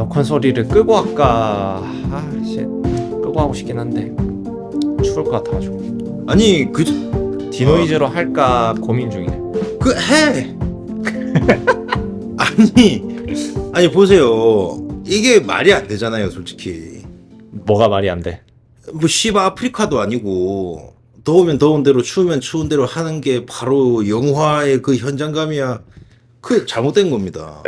에어컨 소리를 끄고 할까? 이제 끄고 하고 싶긴 한데 추울 것 같아가지고. 아니 디노이즈로 할까 고민 중이네. 해. 아니 보세요. 이게 말이 안 되잖아요, 솔직히. 뭐가 말이 안 돼? 뭐 씨바 아프리카도 아니고 더우면 더운 대로 추우면 추운 대로 하는 게 바로 영화의 그 현장감이야. 그게 잘못된 겁니다.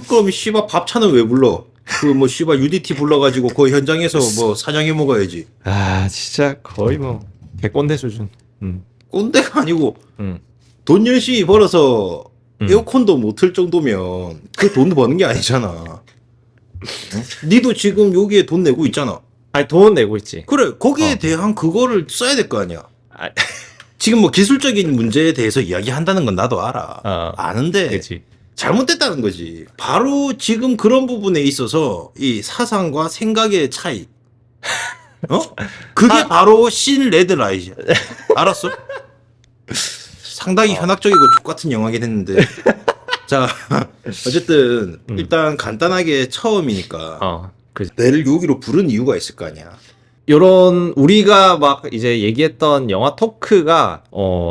그럼 씨바 밥차는 왜 불러? 그 뭐 씨바 UDT 불러가지고 그 현장에서 뭐 사냥해 먹어야지. 아 진짜 거의 뭐 개꼰대 수준. 꼰대가 아니고 음. 돈 열심히 벌어서 에어컨도 못 틀 정도면 그 돈 버는 게 아니잖아. 응? 니도 지금 여기에 돈 내고 있잖아. 아니 돈 내고 있지. 그래, 거기에 대한 그거를 써야 될 거 아니야. 아, 지금 뭐 기술적인 문제에 대해서 이야기한다는 건 나도 알아. 아는데 그렇지. 잘못됐다는 거지. 바로 지금 그런 부분에 있어서 이 사상과 생각의 차이. 그게 바로 신 레드 라이즈야. 알았어? 상당히 현학적이고 족같은 영화긴 했는데. 자, 어쨌든 일단 간단하게 처음이니까 그지. 내를 여기로 부른 이유가 있을 거 아니야. 요런 우리가 막 이제 얘기했던 영화 토크가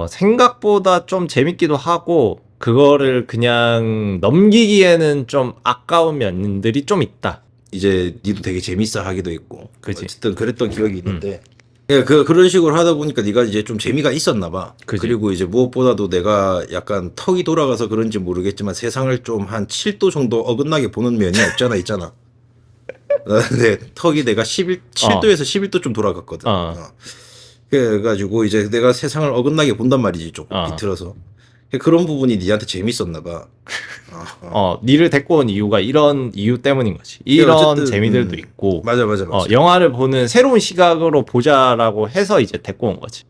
생각보다 좀 재밌기도 하고 그거를 그냥 넘기기에는 좀 아까운 면들이 좀 있다. 이제 니도 되게 재밌어 하기도 있고. 그치. 어쨌든 그랬던 기억이 있는데. 그런 식으로 하다 보니까 네가 이제 좀 재미가 있었나 봐. 그치. 그리고 이제 무엇보다도 내가 약간 턱이 돌아가서 그런지 모르겠지만 세상을 좀 한 7도 정도 어긋나게 보는 면이 없잖아 있잖아. 네, 턱이 내가 7도에서 11도 좀 돌아갔거든. 그래가지고 이제 내가 세상을 어긋나게 본단 말이지, 좀 비틀어서. 그런 부분이 니한테 재밌었나 봐. 니를 데리고 온 이유가 이런 이유 때문인 거지. 이런 어쨌든, 재미들도 있고. 맞아. 영화를 보는 새로운 시각으로 보자라고 해서 이제 데리고 온 거지.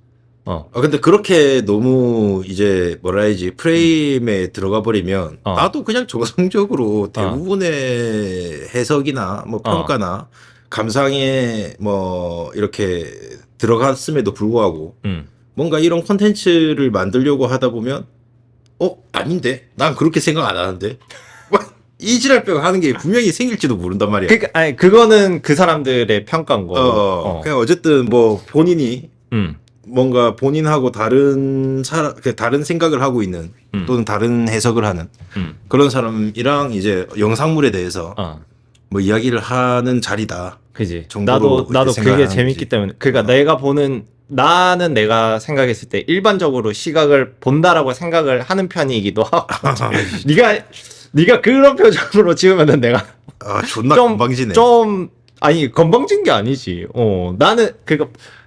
근데 그렇게 너무 이제 뭐라 해야지 프레임에 들어가 버리면 나도 그냥 정상적으로 대부분의 해석이나 뭐 평가나 감상에 뭐 이렇게 들어갔음에도 불구하고 뭔가 이런 콘텐츠를 만들려고 하다 보면 아닌데 난 그렇게 생각 안 하는데 이 지랄병 하는 게 분명히 생길지도 모른단 말이야. 그러니까 아니 그거는 그 사람들의 평가인 거고. 그냥 어쨌든 뭐 본인이 뭔가 본인하고 다른 생각을 하고 있는 또는 다른 해석을 하는 그런 사람이랑 이제 영상물에 대해서 뭐 이야기를 하는 자리다. 그지. 정도로 나도 이렇게 그게 생각하는지. 재밌기 때문에. 그러니까 나는 내가 생각했을 때 일반적으로 시각을 본다라고 생각을 하는 편이기도 하고. 네가 그런 표정으로 지으면은 내가 존나 건방지네. 아니 건방진 게 아니지. 나는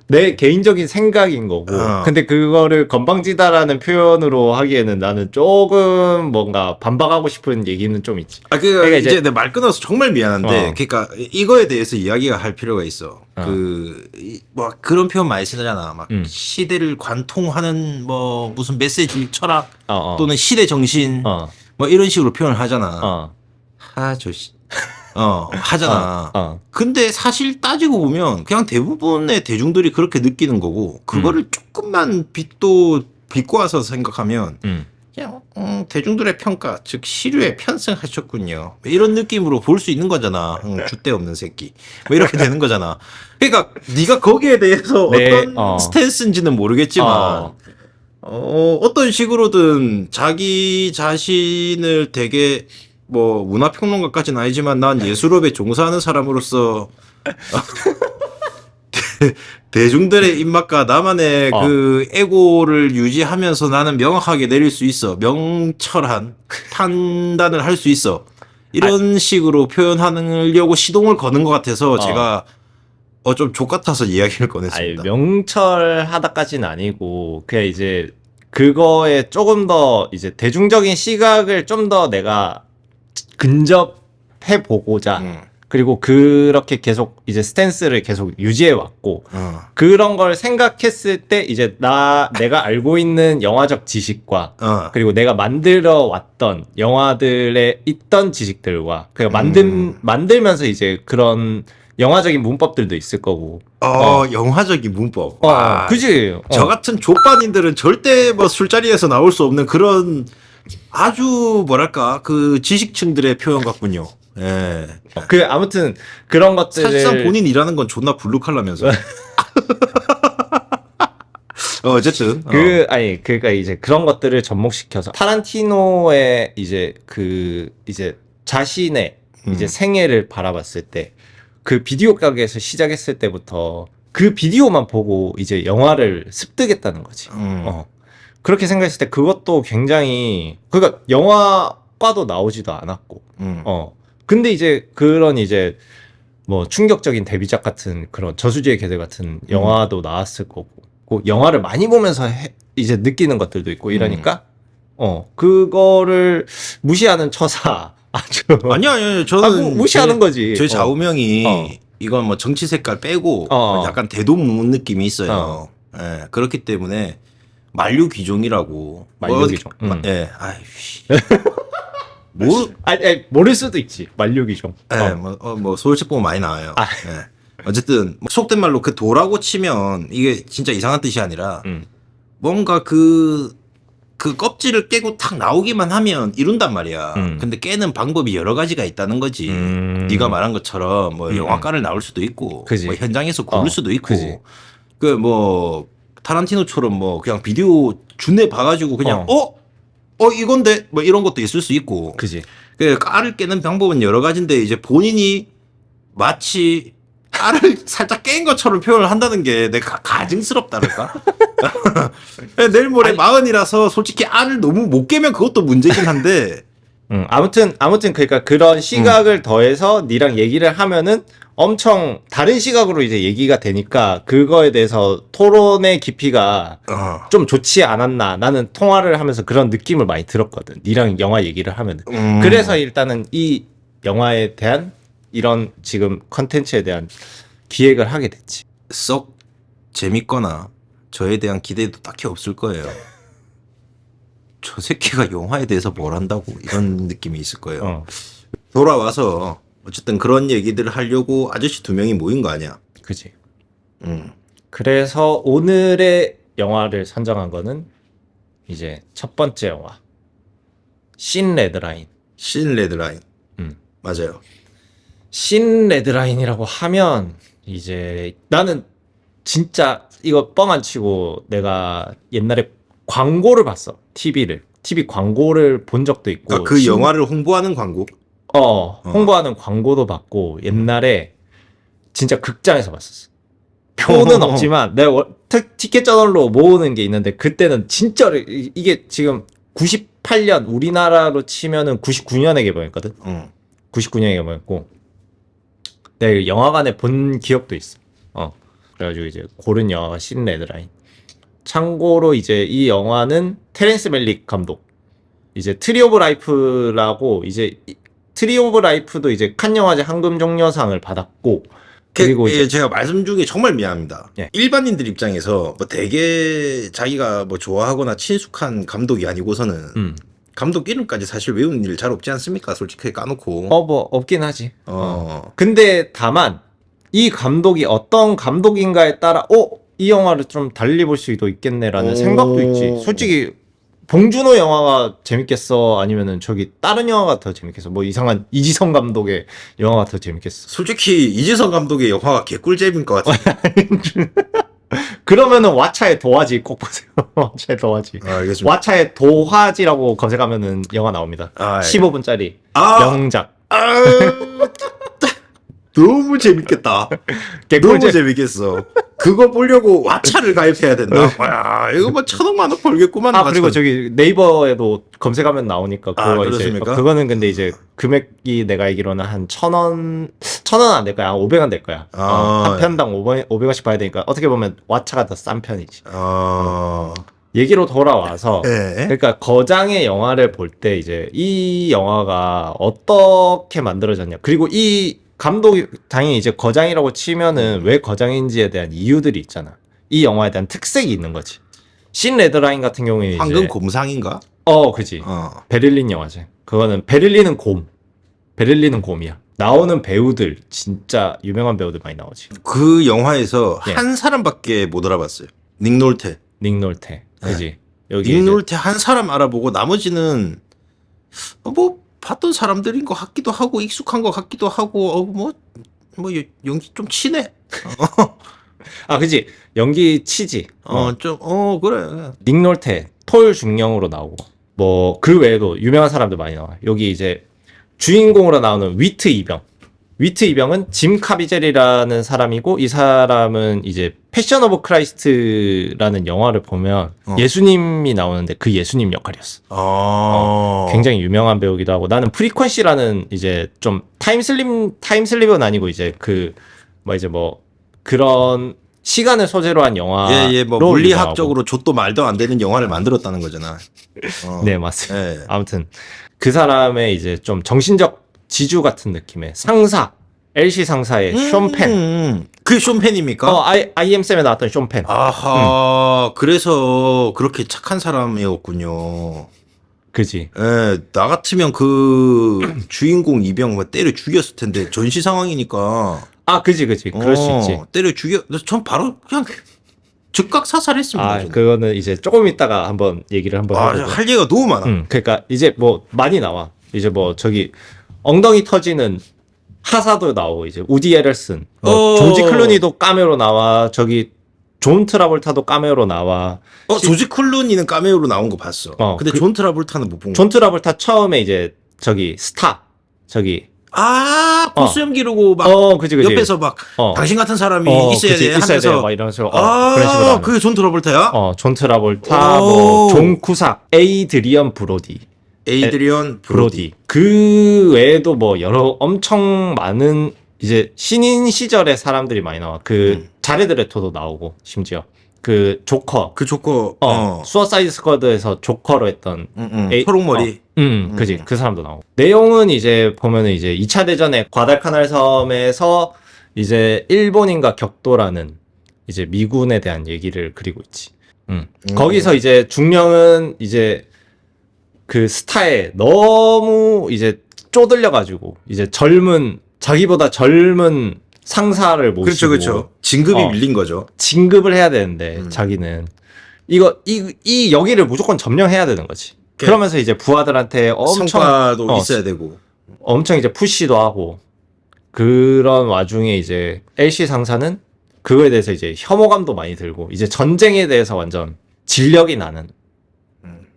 내 개인적인 생각인 거고. 근데 그거를 건방지다라는 표현으로 하기에는 나는 조금 뭔가 반박하고 싶은 얘기는 좀 있지. 그러니까 이제 내 말 끊어서 정말 미안한데, 그러니까 이거에 대해서 이야기가 할 필요가 있어. 뭐 그런 표현 많이 쓰잖아. 막 시대를 관통하는 뭐 무슨 메시지 철학 또는 시대 정신 뭐 이런 식으로 표현을 하잖아. 하잖아. 근데 사실 따지고 보면 그냥 대부분의 대중들이 그렇게 느끼는 거고, 그거를 조금만 빚고 와서 생각하면 그냥 대중들의 평가, 즉 시류에 편승하셨군요, 이런 느낌으로 볼 수 있는 거잖아. 줏대 없는 새끼 뭐 이렇게 되는 거잖아. 그러니까 네가 거기에 대해서 어떤 스탠스인지는 모르겠지만 어떤 식으로든 자기 자신을 되게 뭐 문화평론가까지는 아니지만 난 예술업에 종사하는 사람으로서 대중들의 입맛과 나만의 그 에고를 유지하면서 나는 명확하게 내릴 수 있어. 명철한 판단을 할 수 있어. 이런 식으로 표현하려고 시동을 거는 것 같아서 제가 좀 족같아서 이야기를 꺼냈습니다. 명철하다까지는 아니고 그냥 이제 그거에 조금 더 이제 대중적인 시각을 좀 더 내가 근접해 보고자 그리고 그렇게 계속 이제 스탠스를 계속 유지해 왔고 그런 걸 생각했을 때 이제 내가 알고 있는 영화적 지식과 그리고 내가 만들어 왔던 영화들에 있던 지식들과 만들면서 이제 그런 영화적인 문법들도 있을 거고. 영화적인 문법. 그지. 저 같은 족반인들은 절대 뭐 술자리에서 나올 수 없는 그런 아주 뭐랄까 그 지식층들의 표현 같군요. 예. 그 아무튼 그런 것들을 사실상 본인 일하는 건 존나 블루칼라면서. 어쨌든 아니 그러니까 이제 그런 것들을 접목시켜서 타란티노의 이제 이제 자신의 이제 생애를 바라봤을 때 그 비디오 가게에서 시작했을 때부터 그 비디오만 보고 이제 영화를 습득했다는 거지. 그렇게 생각했을 때 그것도 굉장히 그러니까 영화과도 나오지도 않았고 근데 이제 그런 이제 뭐 충격적인 데뷔작 같은 그런 저수지의 개들 같은 영화도 나왔을 거고 영화를 많이 보면서 이제 느끼는 것들도 있고 이러니까 그거를 무시하는 처사 아주 아니야 저는 무시하는 거지. 제 좌우명이 이건 뭐 정치 색깔 빼고 약간 대동문 느낌이 있어요. 예, 그렇기 때문에 만류귀종이라고. 만류귀종. 예, 아이씨. 뭐, 아니, 모를 수도 있지. 만류귀종. 예, 뭐 서울책 보면 많이 나와요. 예. 어쨌든 뭐 속된 말로 그 도라고 치면 이게 진짜 이상한 뜻이 아니라 뭔가 그 껍질을 깨고 탁 나오기만 하면 이룬단 말이야. 근데 깨는 방법이 여러 가지가 있다는 거지. 네가 말한 것처럼 뭐 영화관을 나올 수도 있고, 그지. 뭐 현장에서 구를 수도 있고, 그지. 그 뭐 타란티노처럼 뭐 그냥 비디오 준내 봐가지고 그냥 이건데 뭐 이런 것도 있을 수 있고. 그지. 그 깔을 깨는 방법은 여러 가지인데 이제 본인이 마치 깔을 살짝 깬 것처럼 표현을 한다는 게 내가 가증스럽다랄까? 내일 모레 마흔이라서 솔직히 알을 너무 못 깨면 그것도 문제긴 한데. 아무튼 그러니까 그런 시각을 더해서 니랑 얘기를 하면은 엄청 다른 시각으로 이제 얘기가 되니까 그거에 대해서 토론의 깊이가 좀 좋지 않았나. 나는 통화를 하면서 그런 느낌을 많이 들었거든. 니랑 영화 얘기를 하면은. 그래서 일단은 이 영화에 대한 이런 지금 컨텐츠에 대한 기획을 하게 됐지. 썩 재밌거나 저에 대한 기대도 딱히 없을 거예요. 저 새끼가 영화에 대해서 뭘 한다고 이런 느낌이 있을 거예요. 돌아와서 어쨌든 그런 얘기들을 하려고 아저씨 2명이 모인 거 아니야. 그지. 그래서 오늘의 영화를 선정한 거는 이제 첫 번째 영화. 신 레드라인. 신 레드라인. 맞아요. 신 레드라인이라고 하면 이제 나는 진짜 이거 뻥 안 치고 내가 옛날에 광고를 봤어. TV 광고를 본 적도 있고. 그러니까 그 영화를 홍보하는 광고? 홍보하는 광고도 봤고 옛날에 진짜 극장에서 봤었어. 표는 없지만 내가 티켓 저널로 모으는 게 있는데 그때는 진짜로 이게 지금 98년 우리나라로 치면은 99년에 개봉했거든. 99년에 개봉했고 내가 영화관에 본 기억도 있어. 그래가지고 이제 고른 영화가 신 레드라인. 참고로 이제 이 영화는 테렌스 멜릭 감독. 이제 트리 오브 라이프라고 이제 트리 오브 라이프도 이제 칸 영화제 황금종려상을 받았고 그리고 이제 제가 말씀 중에 정말 미안합니다. 예. 일반인들 입장에서 뭐 되게 자기가 뭐 좋아하거나 친숙한 감독이 아니고서는 감독 이름까지 사실 외우는 일 잘 없지 않습니까? 솔직히 까놓고. 뭐 없긴 하지. 근데 다만 이 감독이 어떤 감독인가에 따라 이 영화를 좀 달리 볼 수도 있겠네라는 생각도 있지. 솔직히 봉준호 영화가 재밌겠어? 아니면은 저기 다른 영화가 더 재밌겠어? 뭐 이상한 이지성 감독의 영화가 더 재밌겠어? 솔직히 이지성 감독의 영화가 개꿀잼인 것 같아. 그러면은 왓챠의 도화지 꼭 보세요. 왓챠의 도화지. 알겠습니다. 왓챠의 도화지라고 검색하면은 영화 나옵니다. 15분짜리 명작. 너무 재밌겠다. 너무 재밌겠어. 그거 보려고 왓챠를 가입해야 된다. 야, 이거 뭐 1,000억만 원 벌겠구만. 그리고 저기 네이버에도 검색하면 나오니까 그거 그렇습니까? 이제 그거는 근데 이제 금액이 내가 알기로는 한 1,000원 안 될 거야. 500원 될 거야. 한 편당 500원씩 봐야 되니까 어떻게 보면 왓챠가 더 싼 편이지. 얘기로 돌아와서 그러니까 거장의 영화를 볼 때 이제 이 영화가 어떻게 만들어졌냐. 그리고 이 감독이 당연히 이제 거장이라고 치면은 왜 거장인지에 대한 이유들이 있잖아. 이 영화에 대한 특색이 있는 거지. 신 레드라인 같은 경우에 황금 곰상인가? 그지. 베를린 영화제. 그거는 베를린은 곰이야. 나오는 배우들 진짜 유명한 배우들 많이 나오지. 그 영화에서 한 사람밖에 못 알아봤어요. 닉 놀테. 그지. 여기 닉 놀테 한 사람 알아보고 나머지는 뭐 봤던 사람들인 것 같기도 하고 익숙한 것 같기도 하고 뭐 연기 좀 치네. 아, 그지. 연기 치지. 그래. 닉 놀테, 톨 중령으로 나오고. 뭐, 그 외에도 유명한 사람들 많이 나와. 여기 이제 주인공으로 나오는 위트 이병. 위트 이병은 짐 카비젤이라는 사람이고, 이 사람은 이제 패션 오브 크라이스트라는 영화를 보면 예수님이 나오는데 그 예수님 역할이었어. 굉장히 유명한 배우기도 하고, 나는 프리퀀시라는 이제 좀 타임슬립은 아니고 이제 그런 시간을 소재로 한 영화로 뭐 물리학적으로 좆도 말도 안 되는 영화를 만들었다는 거잖아. 네, 맞습니다. 예. 아무튼 그 사람의 이제 좀 정신적 지주 같은 느낌의 상사, LC 상사의 쇼펜. 그게 쇼펜입니까? IM쌤에 나왔던 쇼펜. 아하, 그래서 그렇게 착한 사람이었군요. 그지. 예, 나 같으면 그 주인공 이병 뭐 때려 죽였을 텐데 전시 상황이니까. 아, 그지. 그럴 수 있지. 때려 전 바로 그냥 즉각 사살했습니다. 그거는 이제 조금 있다가 한번 얘기를 한번 해보고. 할 얘기가 너무 많아. 그러니까 이제 뭐 많이 나와. 이제 뭐 저기 엉덩이 터지는 하사도 나오고 이제 우디 에럴슨, 조지 클루니도 카메오로 나와. 저기 존 트라볼타도 카메오로 나와. 조지 클루니는 카메오로 나온 거 봤어. 근데 존 트라볼타는 못 본 거. 존 트라볼타 처음에 이제 저기 스타 저기 코수염 기르고 막 그치. 옆에서 막 당신 같은 사람이 있어야 돼 하면서 막 이런 식으로 그런 식으로 하는. 그게 존 트라볼타야? 존 트라볼타, 존 쿠삭, 에이드리언 브로디. 그 외에도 뭐 여러 엄청 많은 이제 신인 시절의 사람들이 많이 나와. 자레드 레토도 나오고 심지어 그 조커. 수어사이드 스쿼드에서 조커로 했던 초록머리. 그지. 그 사람도 나오고. 내용은 이제 보면은 이제 2차 대전에 과달카날 섬에서 이제 일본인과 격돌하는 이제 미군에 대한 얘기를 그리고 있지. 거기서 이제 중령은 이제 그 스타에 너무 이제 쪼들려가지고 이제 자기보다 젊은 상사를 모시고. 그렇죠. 진급이 밀린 거죠. 진급을 해야 되는데 자기는 이 여기를 무조건 점령해야 되는 거지. 그러면서 이제 부하들한테 엄청 성과도 있어야 되고 엄청 이제 푸시도 하고 그런 와중에 이제 LC 상사는 그거에 대해서 이제 혐오감도 많이 들고 이제 전쟁에 대해서 완전 진력이 나는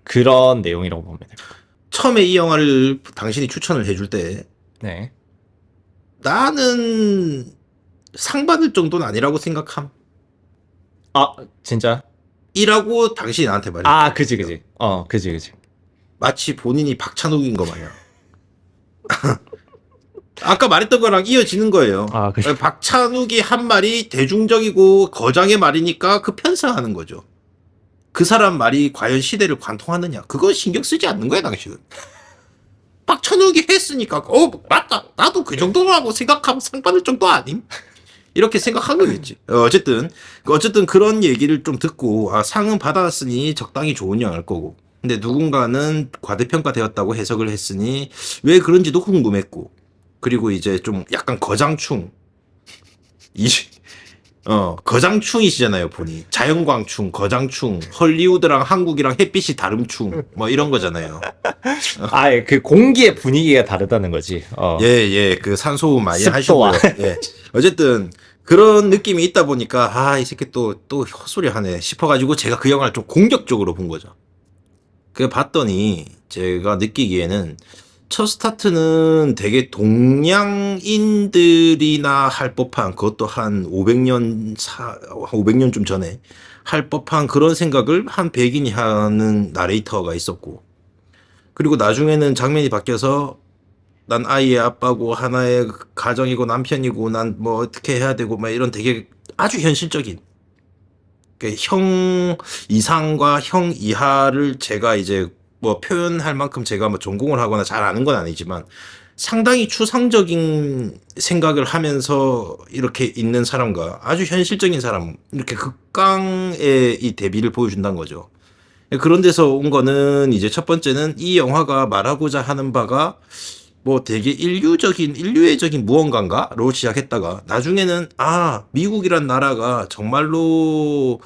그런 내용이라고 보면 됩니다. 처음에 이 영화를 당신이 추천을 해줄 때 네. 나는 상 받을 정도는 아니라고 생각함. 진짜? 이라고 당신이 나한테 말했어. 그지. 그지. 마치 본인이 박찬욱인 거 마냥. 아까 말했던 거랑 이어지는 거예요. 그래. 박찬욱이 한 말이 대중적이고 거장의 말이니까 그 편성하는 거죠. 그 사람 말이 과연 시대를 관통하느냐. 그거 신경 쓰지 않는 거야 당신은. 박찬욱이 했으니까 맞다. 나도 그 정도라고 생각하면 상 받을 정도 아님? 이렇게 생각한 거겠지. 어쨌든 그런 얘기를 좀 듣고 상은 받았으니 적당히 좋은 영화일 거고. 근데 누군가는 과대평가되었다고 해석을 했으니 왜 그런지도 궁금했고. 그리고 이제 좀 약간 거장충. 거장충이시잖아요, 본이. 자연광충, 거장충, 헐리우드랑 한국이랑 햇빛이 다름충, 뭐 이런 거잖아요. 그 공기의 분위기가 다르다는 거지. 그 산소호 많이 습도와. 하시고요. 예. 어쨌든 그런 느낌이 있다 보니까 이 새끼 또 헛소리 하네 싶어가지고 제가 그 영화를 좀 공격적으로 본 거죠. 그 봤더니 제가 느끼기에는 첫 스타트는 되게 동양인들이나 할 법한, 그것도 한 500년 좀 전에 할 법한 그런 생각을 한 백인이 하는 나레이터가 있었고, 그리고 나중에는 장면이 바뀌어서 난 아이의 아빠고 하나의 가정이고 남편이고 난 뭐 어떻게 해야 되고 막 이런 되게 아주 현실적인, 형 이상과 형 이하를 제가 이제 뭐 표현할 만큼 제가 뭐 전공을 하거나 잘 아는 건 아니지만 상당히 추상적인 생각을 하면서 이렇게 있는 사람과 아주 현실적인 사람, 이렇게 극강의 이 대비를 보여준다는 거죠. 그런 데서 온 거는 이제 첫 번째는 이 영화가 말하고자 하는 바가 뭐 되게 인류애적인 무언가인가로 시작했다가 나중에는 미국이란 나라가 정말로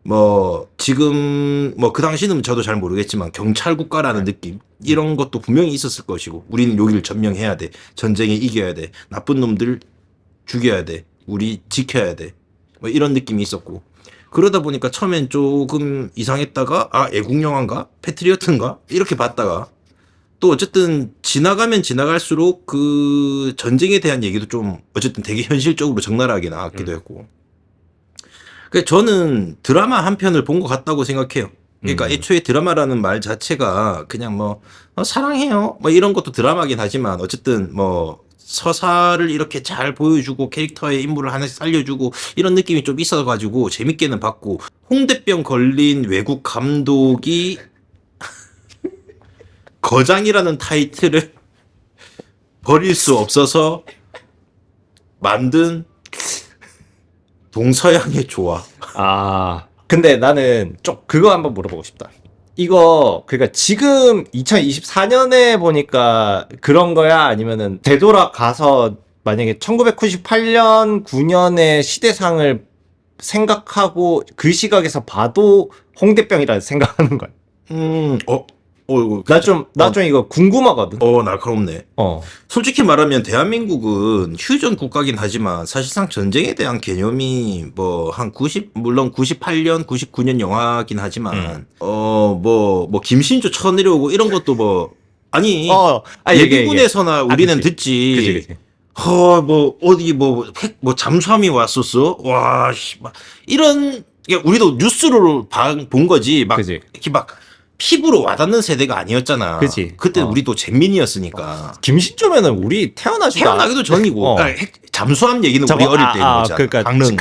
뭐 지금 뭐 그 당시는 저도 잘 모르겠지만 경찰 국가라는 느낌 이런 것도 분명히 있었을 것이고 우리는 여기를 점령해야 돼. 전쟁에 이겨야 돼. 나쁜 놈들 죽여야 돼. 우리 지켜야 돼. 뭐 이런 느낌이 있었고 그러다 보니까 처음엔 조금 이상했다가 아 애국 영화인가? 패트리어트인가? 이렇게 봤다가 또 어쨌든 지나가면 지나갈수록 그 전쟁에 대한 얘기도 좀 어쨌든 되게 현실적으로 적나라하게 나왔기도 했고 그러니까 저는 드라마 한 편을 본 것 같다고 생각해요. 그러니까 애초에 드라마라는 말 자체가 그냥 뭐 사랑해요 뭐 이런 것도 드라마긴 하지만 어쨌든 뭐 서사를 이렇게 잘 보여주고 캐릭터의 인물을 하나씩 살려주고 이런 느낌이 좀 있어가지고 재밌게는 봤고 홍대병 걸린 외국 감독이 거장이라는 타이틀을 버릴 수 없어서 만든 동서양의 조화. 아, 근데 나는 좀 그거 한번 물어보고 싶다. 이거 그러니까 지금 2024년에 보니까 그런 거야? 아니면은 되돌아가서 만약에 1998년, 9년의 시대상을 생각하고 그 시각에서 봐도 홍대병이라 생각하는 거야? 나 좀 이거 궁금하거든. 날카롭네. 어. 솔직히 말하면 대한민국은 휴전 국가긴 하지만 사실상 전쟁에 대한 개념이 뭐 한 물론 98년, 99년 영화긴 하지만 뭐 김신조 쳐내려오고 이런 것도 뭐 아니 예비군에서나 우리는 그치. 듣지. 그치. 뭐 어디 뭐 잠수함이 왔었어. 와, 씨, 막 이런 그러니까 우리도 뉴스로 본 거지. 막 그치. 이렇게 막 피부로 와닿는 세대가 아니었잖아. 그치. 그때 우리도 잼민이었으니까. 김신조면은 우리 태어나기도 전이고. 그러니까 잠수함 얘기는 우리 어릴 때 있는 거잖아. 그러니까 강릉.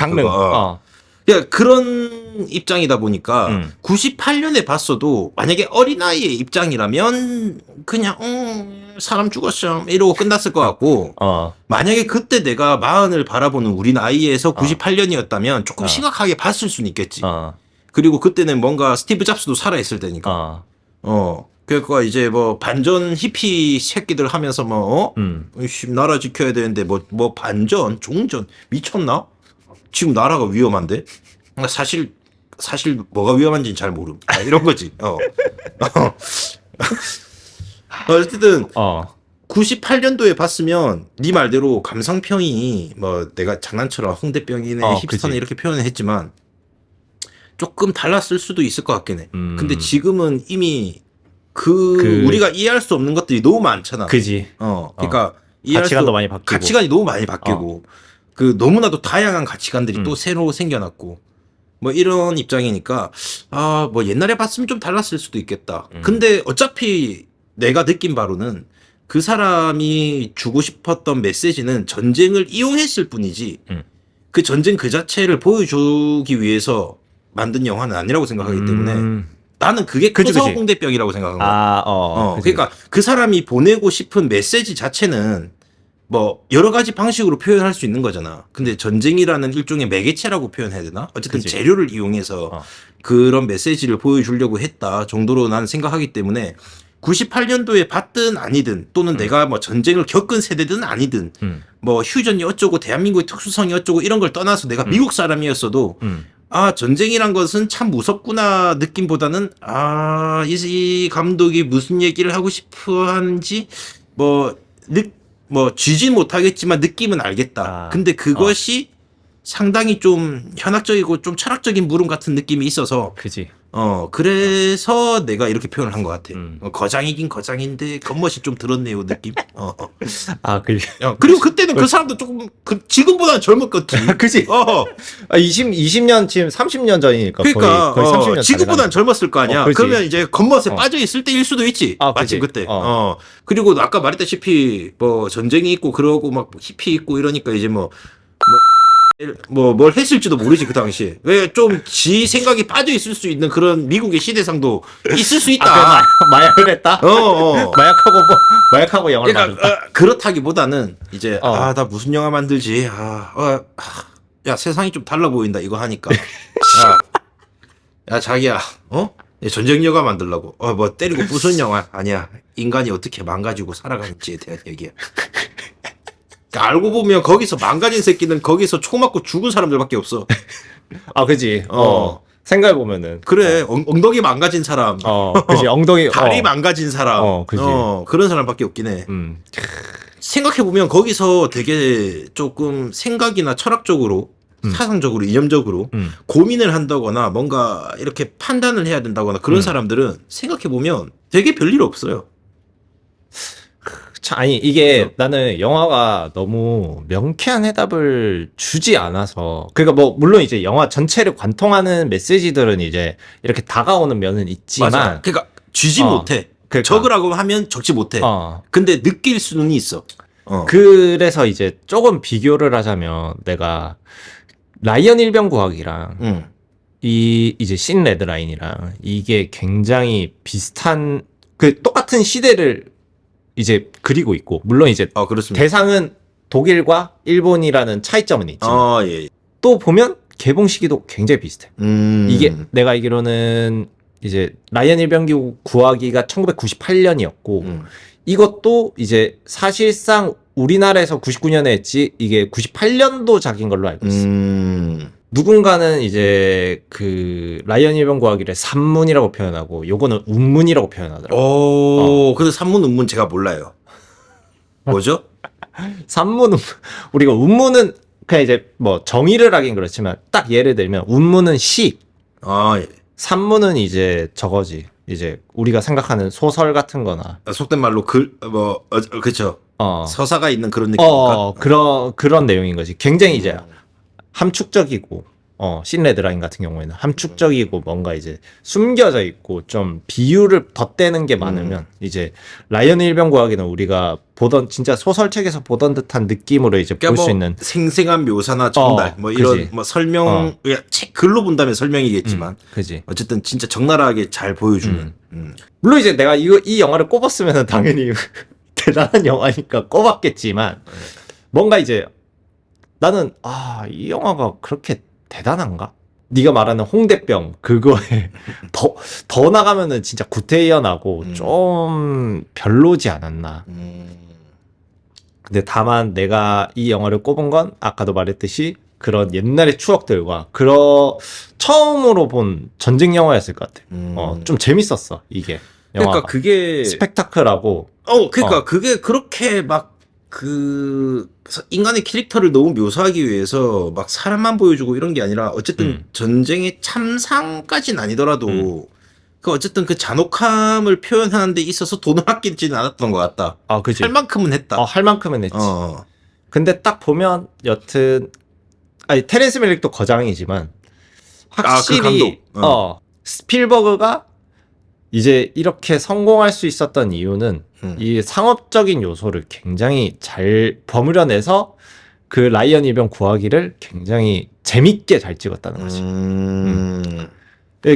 그러니까 그런 입장이다 보니까 98년에 봤어도 만약에 어린아이의 입장이라면 그냥 사람 죽었어 이러고 끝났을 것 같고 만약에 그때 내가 마흔을 바라보는 우리 나이에서 98년이었다면 조금 심각하게 봤을 수는 있겠지. 그리고 그때는 뭔가 스티브 잡스도 살아있을 때니까. 그러니까 이제 뭐 반전 히피 새끼들 하면서 나라 지켜야 되는데 뭐 반전, 종전 미쳤나? 지금 나라가 위험한데? 사실 뭐가 위험한지는 잘 모름. 이런 거지. 어쨌든 98년도에 봤으면 네 말대로 감상평이 뭐 내가 장난처럼 홍대병이네 힙스터네 이렇게 표현을 했지만 조금 달랐을 수도 있을 것 같긴 해. 근데 지금은 이미 우리가 이해할 수 없는 것들이 너무 많잖아. 그지. 그러니까 가치관도 많이 바뀌고. 가치관이 너무 많이 바뀌고. 너무나도 다양한 가치관들이 또 새로 생겨났고. 뭐 이런 입장이니까 뭐 옛날에 봤으면 좀 달랐을 수도 있겠다. 근데 어차피 내가 느낀 바로는 그 사람이 주고 싶었던 메시지는 전쟁을 이용했을 뿐이지 그 전쟁 그 자체를 보여주기 위해서 만든 영화는 아니라고 생각하기 때문에 나는 그게 커서 홍대병이라고 생각한 거야. 그러니까 그 사람이 보내고 싶은 메시지 자체는 뭐 여러 가지 방식으로 표현할 수 있는 거잖아. 근데 전쟁이라는 일종의 매개체라고 표현해야 되나? 어쨌든 재료를 이용해서 그런 메시지를 보여주려고 했다 정도로 나는 생각하기 때문에 98년도에 봤든 아니든 또는 내가 뭐 전쟁을 겪은 세대든 아니든 뭐 휴전이 어쩌고 대한민국의 특수성이 어쩌고 이런 걸 떠나서 내가 미국 사람이었어도 전쟁이란 것은 참 무섭구나 느낌보다는 이 감독이 무슨 얘기를 하고 싶어 하는지 쥐진 못하겠지만 느낌은 알겠다. 근데 그것이 상당히 좀 현학적이고 좀 철학적인 물음 같은 느낌이 있어서 그지. 그래서 내가 이렇게 표현을 한 것 같아. 거장이긴 거장인데 겉멋이 좀 들었네요 느낌. 그리고 그때는 그 사람도 조금 지금보다는 젊었겠지. 그지. 20년 지금 30년 전이니까. 그러니까 거의 30년 지금보다는 젊었을 거 아니야. 그러면 이제 겉멋에 빠져 있을 때일 수도 있지. 마침 그때. 그리고 아까 말했다시피 뭐 전쟁이 있고 그러고 막 히피 있고 이러니까 이제 뭘 했을지도 모르지 그 당시에. 왜 좀 지 생각이 빠져 있을 수 있는 그런 미국의 시대상도 있을 수 있다. 마약을 했다. 마약하고 영화를 만들었다. 그렇다기보다는 이제 나 무슨 영화 만들지. 야 세상이 좀 달라 보인다 이거 하니까. 야 자기야, 전쟁 영화 만들라고. 뭐 때리고 부수는 영화 아니야. 인간이 어떻게 망가지고 살아가는지에 대한 얘기야. 알고 보면 거기서 망가진 새끼는 거기서 총 맞고 죽은 사람들밖에 없어. 그지. 생각해보면은. 그래 엉덩이 망가진 사람, 그지. 엉덩이. 다리 망가진 사람, 그지. 그런 사람밖에 없긴 해. 생각해보면 거기서 되게 조금 생각이나 철학적으로 사상적으로 이념적으로 고민을 한다거나 뭔가 이렇게 판단을 해야 된다거나 그런 사람들은 생각해보면 되게 별일 없어요. 아니 이게 나는 영화가 너무 명쾌한 해답을 주지 않아서, 그러니까 뭐 물론 이제 영화 전체를 관통하는 메시지들은 이제 이렇게 다가오는 면은 있지만, 맞아. 그러니까 쥐지 못해. 그러니까. 적으라고 하면 적지 못해. 근데 느낄 수는 있어. 그래서 이제 조금 비교를 하자면 내가 라이언 일병구하기랑 이제 신 레드라인이랑 이게 굉장히 비슷한, 그 똑같은 시대를 이제 그리고 있고, 물론 이제 그렇습니다. 대상은 독일과 일본이라는 차이점은 있지만 예. 또 보면 개봉 시기도 굉장히 비슷해. 이게 내가 알기로는 이제 라이언 일병 구하기가 1998년이었고 이것도 이제 사실상 우리나라에서 99년에 했지 이게 98년도작인 걸로 알고 있어. 누군가는 이제 그 라이언 일병 구하기를 산문이라고 표현하고 요거는 운문이라고 표현하더라고. 근데 산문 운문 제가 몰라요. 뭐죠? 산문 우리가 운문은 그냥 이제 뭐 정의를 하긴 그렇지만 딱 예를 들면 운문은 시, 예. 산문은 이제 저거지. 이제 우리가 생각하는 소설 같은 거나 속된 말로 그쵸. 서사가 있는 그런 느낌인가? 그런 내용인 거지. 굉장히 이제 함축적이고, 신레드라인 같은 경우에는 함축적이고 뭔가 이제 숨겨져 있고 좀 비유를 덧대는 게 많으면 이제 라이언 일병구하기는 우리가 보던 진짜 소설책에서 보던 듯한 느낌으로 이제 볼 수 있는 생생한 묘사나 전달 뭐 이런 그지. 뭐 설명 책 글로 본다면 설명이겠지만 그지. 어쨌든 진짜 적나라하게 잘 보여주는. 물론 이제 내가 이 영화를 꼽았으면은 당연히 대단한 영화니까 꼽았겠지만 뭔가 이제 나는 이 영화가 그렇게 대단한가? 네가 말하는 홍대병 그거에 더 나가면은 진짜 구태의연하고 좀 별로지 않았나. 근데 다만 내가 이 영화를 꼽은 건 아까도 말했듯이 그런 옛날의 추억들과 처음으로 본 전쟁 영화였을 것 같아. 좀 재밌었어 이게. 영화가. 그러니까 그게 스펙타클하고. 그러니까 그게 그렇게 막 인간의 캐릭터를 너무 묘사하기 위해서 막 사람만 보여주고 이런 게 아니라 어쨌든 전쟁의 참상까지는 아니더라도 그 어쨌든 그 잔혹함을 표현하는 데 있어서 돈을 아끼지는 않았던 것 같다. 그지. 할 만큼은 했다. 할 만큼은 했지. 근데 딱 보면 여튼 테렌스 멜릭도 거장이지만 확실히 그 감독. 스필버그가 이제 이렇게 성공할 수 있었던 이유는 이 상업적인 요소를 굉장히 잘 버무려내서 그 라이언 일병 구하기를 굉장히 재밌게 잘 찍었다는 거지.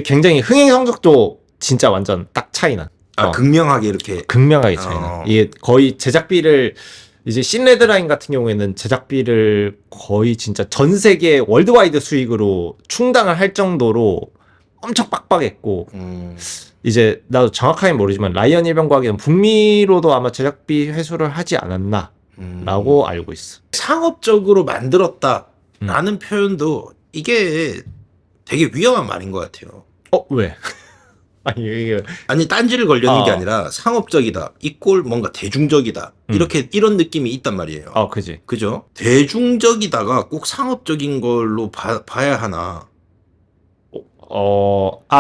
굉장히 흥행 성적도 진짜 완전 딱 차이나. 극명하게 이렇게. 극명하게 차이나. 이게 거의 제작비를 이제 신레드라인 같은 경우에는 제작비를 거의 진짜 전 세계 월드와이드 수익으로 충당을 할 정도로 엄청 빡빡했고 이제 나도 정확하게 모르지만 라이언 일병 구하기는 북미로도 아마 제작비 회수를 하지 않았나 라고 알고 있어. 상업적으로 만들었다라는 표현도 이게 되게 위험한 말인 것 같아요. 왜? 아니 딴지를 걸려는 게 아니라 상업적이다. 이꼴 뭔가 대중적이다. 이런 느낌이 있단 말이에요. 그지. 그죠? 대중적이다가 꼭 상업적인 걸로 봐야 하나?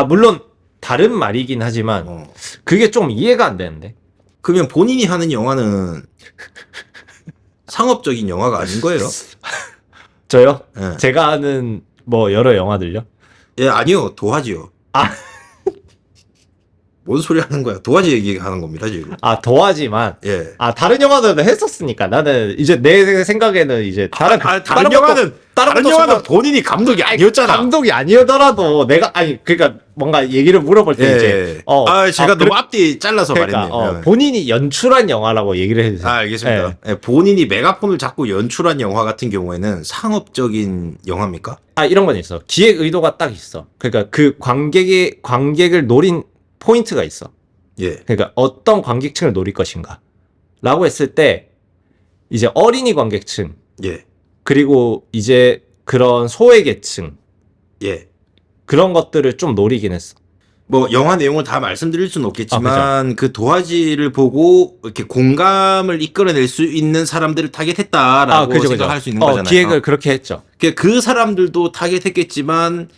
물론 다른 말이긴 하지만 그게 좀 이해가 안 되는데. 그러면 본인이 하는 영화는 상업적인 영화가 아닌 거예요? 저요? 네. 제가 아는 뭐 여러 영화들요? 예, 아니요. 도화지요. 뭔 소리 하는 거야? 도화지 얘기하는 겁니다, 지금. 도화지만. 예. 다른 영화들도 했었으니까 나는 이제 내 생각에는 이제 다른 영화는 본인이 감독이 아니었잖아. 감독이 아니더라도 내가 그러니까 뭔가 얘기를 물어볼 때 이제 제가 너무 앞뒤 잘라서 말했네요. 본인이 연출한 영화라고 얘기를 해주세요. 알겠습니다. 본인이 메가폰을 잡고 연출한 영화 같은 경우에는 상업적인 영화입니까? 이런 건 있어. 기획 의도가 딱 있어. 그러니까 그 관객을 노린 포인트가 있어. 예. 그러니까 어떤 관객층을 노릴 것인가 라고 했을 때 이제 어린이 관객층, 예. 그리고 이제 그런 소외계층, 예. 그런 것들을 좀 노리긴 했어. 뭐 영화 내용을 다 말씀드릴 수는 없겠지만 그 도화지를 보고 이렇게 공감을 이끌어낼 수 있는 사람들을 타겟했다라고 생각할 수 있는 거잖아요. 기획을 그렇게 했죠. 그 사람들도 타겟했겠지만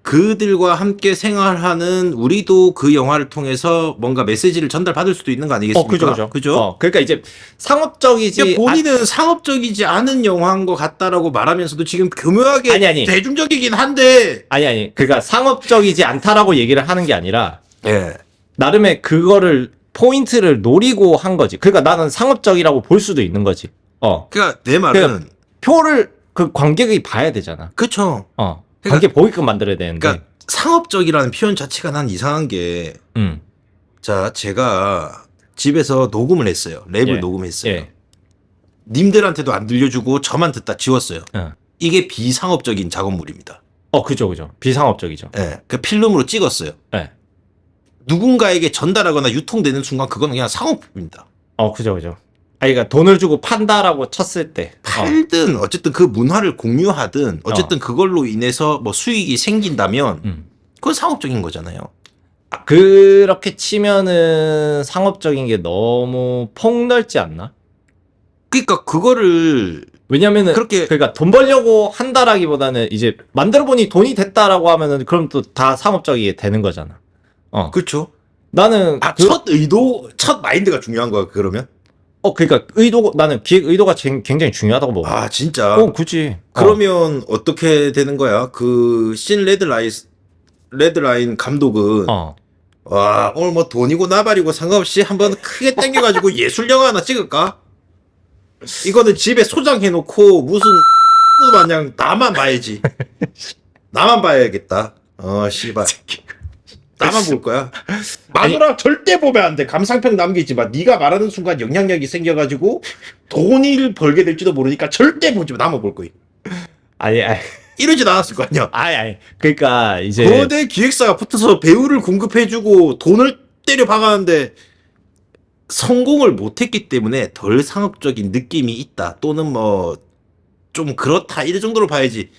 그들과 함께 생활하는 우리도 그 영화를 통해서 뭔가 메시지를 전달받을 수도 있는 거 아니겠습니까? 그죠. 그러니까 이제 상업적이지. 그러니까 본인은 상업적이지 않은 영화인 것 같다라고 말하면서도 지금 교묘하게 아니. 대중적이긴 한데. 아니. 그러니까 상업적이지 않다라고 얘기를 하는 게 아니라. 예. 나름의 그거를 포인트를 노리고 한 거지. 그러니까 나는 상업적이라고 볼 수도 있는 거지. 그러니까 내 말은 그러니까 표를 그 관객이 봐야 되잖아. 그쵸. 관객 보게끔 만들어야 되는데. 그러니까 상업적이라는 표현 자체가 난 이상한 게. 자, 제가 집에서 녹음을 했어요. 랩을 녹음했어요. 예. 님들한테도 안 들려주고 저만 듣다 지웠어요. 예. 이게 비상업적인 작업물입니다. 그죠. 비상업적이죠. 예. 그 필름으로 찍었어요. 예. 누군가에게 전달하거나 유통되는 순간 그거는 그냥 상업입니다. 그죠. 그러니까 돈을 주고 판다라고 쳤을 때. 팔든 어쨌든 그 문화를 공유하든 어쨌든 그걸로 인해서 뭐 수익이 생긴다면 그건 상업적인 거잖아요. 그렇게 치면은 상업적인 게 너무 폭넓지 않나? 그러니까 그거를 왜냐면은 그렇게 그러니까 돈 벌려고 한다라기보다는 이제 만들어 보니 돈이 됐다라고 하면은 그럼 또 다 상업적이게 되는 거잖아. 그렇죠. 나는 첫 의도, 첫 마인드가 중요한 거야 그러면? 그러니까 나는 기획 의도가 굉장히 중요하다고 봐. 진짜. 굳이. 그러면 어떻게 되는 거야? 그 신 레드라인 감독은 와 오늘 뭐 돈이고 나발이고 상관없이 한번 크게 땡겨가지고 예술 영화 하나 찍을까? 이거는 집에 소장해놓고 무슨 마냥 나만 봐야지. 나만 봐야겠다. 씨발. 나만 볼 거야. 마누라 절대 보면 안 돼. 감상평 남기지 마. 네가 말하는 순간 영향력이 생겨가지고 돈을 벌게 될지도 모르니까 절대 보지 마. 나만 볼 거야. 아니. 이러진 않았을 거 아니야. 아니. 그러니까 이제 거대 기획사가 붙어서 배우를 공급해주고 돈을 때려 박았는데 성공을 못했기 때문에 덜 상업적인 느낌이 있다. 또는 뭐 좀 그렇다. 이런 정도로 봐야지.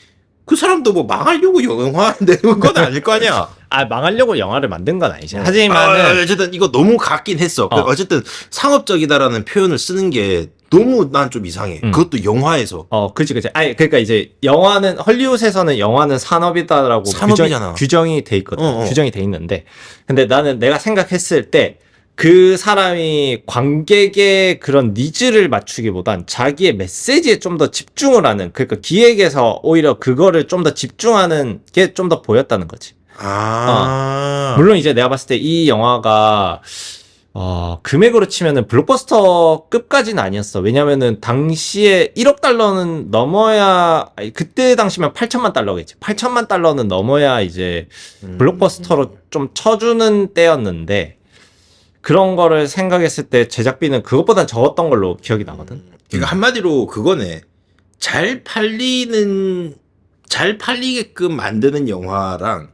그 사람도 뭐 망하려고 영화 내는 건 아닐 거 아니야. 망하려고 영화를 만든 건 아니지. 하지만은 어쨌든 이거 너무 같긴 했어. 어쨌든 상업적이다라는 표현을 쓰는 게 너무 난 좀 이상해. 그것도 영화에서. 그치. 그러니까 이제 영화는 헐리우드에서는 영화는 산업이다라고 규정이 돼 있거든. 규정이 돼 있는데, 근데 나는 내가 생각했을 때 그 사람이 관객의 그런 니즈를 맞추기보단 자기의 메시지에 좀 더 집중을 하는, 그러니까 기획에서 오히려 그거를 좀 더 집중하는 게 좀 더 보였다는 거지. 물론 이제 내가 봤을 때 이 영화가 금액으로 치면은 블록버스터급까지는 아니었어. 왜냐면은 당시에 1억 달러는 넘어야, 그때 당시면 8천만 달러겠지. 8천만 달러는 넘어야 이제 블록버스터로 좀 쳐주는 때였는데, 그런 거를 생각했을 때 제작비는 그것보단 적었던 걸로 기억이 나거든. 그러니까 한마디로 그거네. 잘 팔리게끔 만드는 영화랑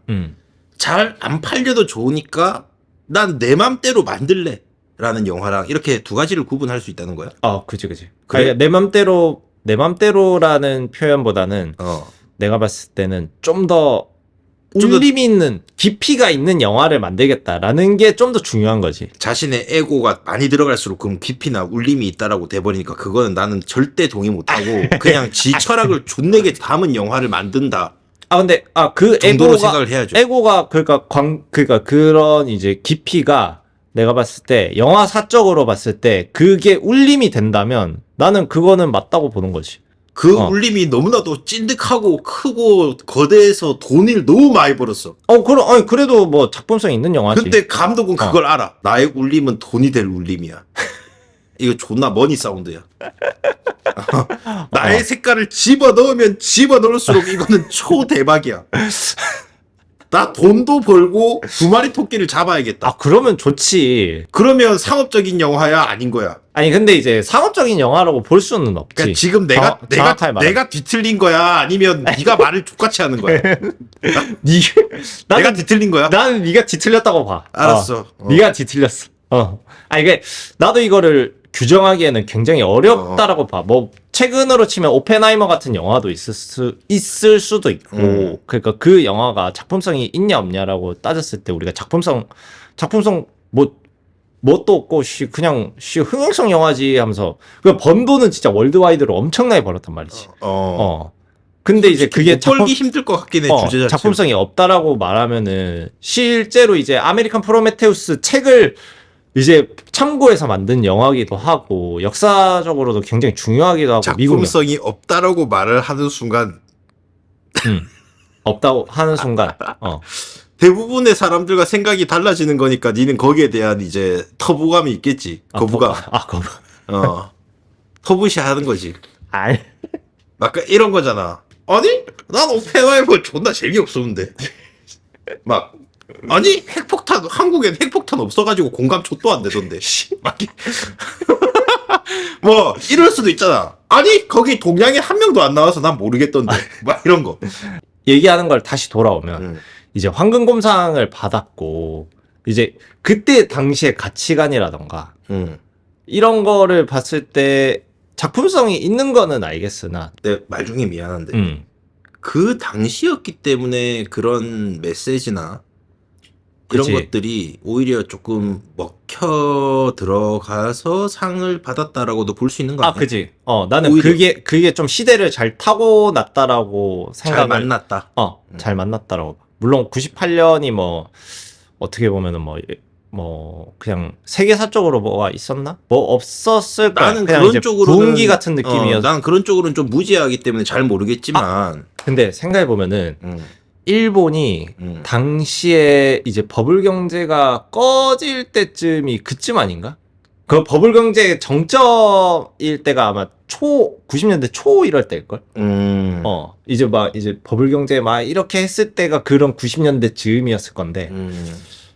잘 안 팔려도 좋으니까 난 내 맘대로 만들래 라는 영화랑 이렇게 두 가지를 구분할 수 있다는 거야? 그치. 그래? 내 맘대로라는 표현보다는 내가 봤을 때는 좀 더 울림이 있는, 깊이가 있는 영화를 만들겠다라는 게 좀 더 중요한 거지. 자신의 에고가 많이 들어갈수록 그럼 깊이나 울림이 있다라고 돼버리니까 그거는 나는 절대 동의 못하고 그냥 지 철학을 존내게 담은 영화를 만든다. 근데 그 정도로 생각을 해야죠. 에고가 그러니까 그런 이제 깊이가 내가 봤을 때 영화사적으로 봤을 때 그게 울림이 된다면 나는 그거는 맞다고 보는 거지. 그 울림이 너무나도 찐득하고 크고 거대해서 돈을 너무 많이 벌었어. 그래도 뭐 작품성 있는 영화지. 근데 감독은 그걸 알아. 나의 울림은 돈이 될 울림이야. 이거 존나 머니 사운드야. 나의 색깔을 집어넣으면 집어넣을수록 이거는 초대박이야. 나 돈도 벌고 두 마리 토끼를 잡아야겠다. 그러면 좋지. 그러면 상업적인 영화야 아닌 거야. 아니 근데 이제 상업적인 영화라고 볼 수는 없지. 그러니까 지금 내가 뒤틀린 거야 아니면 네가 말을 똑같이 하는 거야. 내가 뒤틀린 거야. 나는 네가 뒤틀렸다고 봐. 알았어. 네가 뒤틀렸어. 아니 나도 이거를 규정하기에는 굉장히 어렵다라고 봐. 뭐 최근으로 치면 오펜하이머 같은 영화도 있을 수도 있고, 그러니까 그 영화가 작품성이 있냐 없냐라고 따졌을 때 우리가 작품성 뭣도 없고 그냥 흥행성 영화지 하면서 그 번 돈은 진짜 월드와이드로 엄청나게 벌었단 말이지. 근데 이제 그게 벌기 힘들 것 같긴 해. 주제 자체. 작품성이 없다라고 말하면은 실제로 이제 아메리칸 프로메테우스 책을 이제 참고해서 만든 영화기도 하고 역사적으로도 굉장히 중요하기도 하고 작품성이 없다라고 말을 하는 순간 없다고 하는 순간 대부분의 사람들과 생각이 달라지는 거니까 니는 거기에 대한 이제 터부감이 있겠지. 거부감. 거부. 터부시하는 거지. 아니. 막 이런 거잖아. 아니 난 오펜하이머 존나 재미없었는데. 막 아니 핵폭탄 한국엔 핵폭탄 없어가지고 공감 족도 안 되던데. 막 뭐 이럴 수도 있잖아. 아니 거기 동양에 한 명도 안 나와서 난 모르겠던데. 막 이런 거. 얘기하는 걸 다시 돌아오면 이제 황금곰상을 받았고 이제 그때 당시의 가치관이라던가 이런 거를 봤을 때 작품성이 있는 거는 알겠으나 내 말 중에 미안한데 그 당시였기 때문에 그런 메시지나 이런 그치. 것들이 오히려 조금 먹혀 들어가서 상을 받았다라고도 볼 수 있는 거 아니야? 그지. 나는 오히려. 그게 좀 시대를 잘 타고났다라고 잘 생각을. 만났다. 잘 만났다라고. 물론 98년이 뭐 어떻게 보면은 뭐 그냥 세계사적으로 뭐가 있었나? 뭐 없었을 거야. 나는 그냥 그런 이제 쪽으로는 부흥기 같은 느낌이어서. 나는 그런 쪽으로는 좀 무지하기 때문에 잘 모르겠지만 근데 생각해 보면은 일본이 당시에 이제 버블 경제가 꺼질 때쯤이 그쯤 아닌가? 그 버블 경제 정점일 때가 아마 90년대 초 이럴 때일걸? 이제 버블 경제 막 이렇게 했을 때가 그런 90년대 즈음이었을 건데,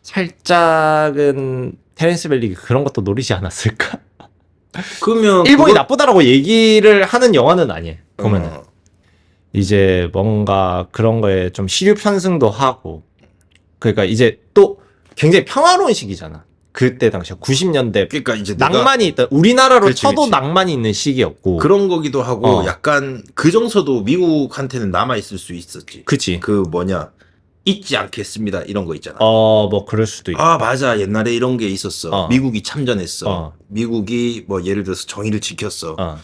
살짝은 테렌스 벨릭이 그런 것도 노리지 않았을까? 그러면 일본이 나쁘다라고 얘기를 하는 영화는 아니에요. 보면은. 이제 뭔가 그런 거에 좀 시류 편승도 하고, 그러니까 이제 또 굉장히 평화로운 시기잖아. 그때 당시에 90년대 그러니까 이제 낭만이 있다. 우리나라로 그렇지, 쳐도 그렇지. 낭만이 있는 시기였고. 그런 거기도 하고 약간 그 정서도 미국한테는 남아 있을 수 있었지. 그치. 그 뭐냐 잊지 않겠습니다 이런 거 있잖아. 뭐 그럴 수도 있고. 맞아 옛날에 이런 게 있었어. 미국이 참전했어. 미국이 뭐 예를 들어서 정의를 지켰어.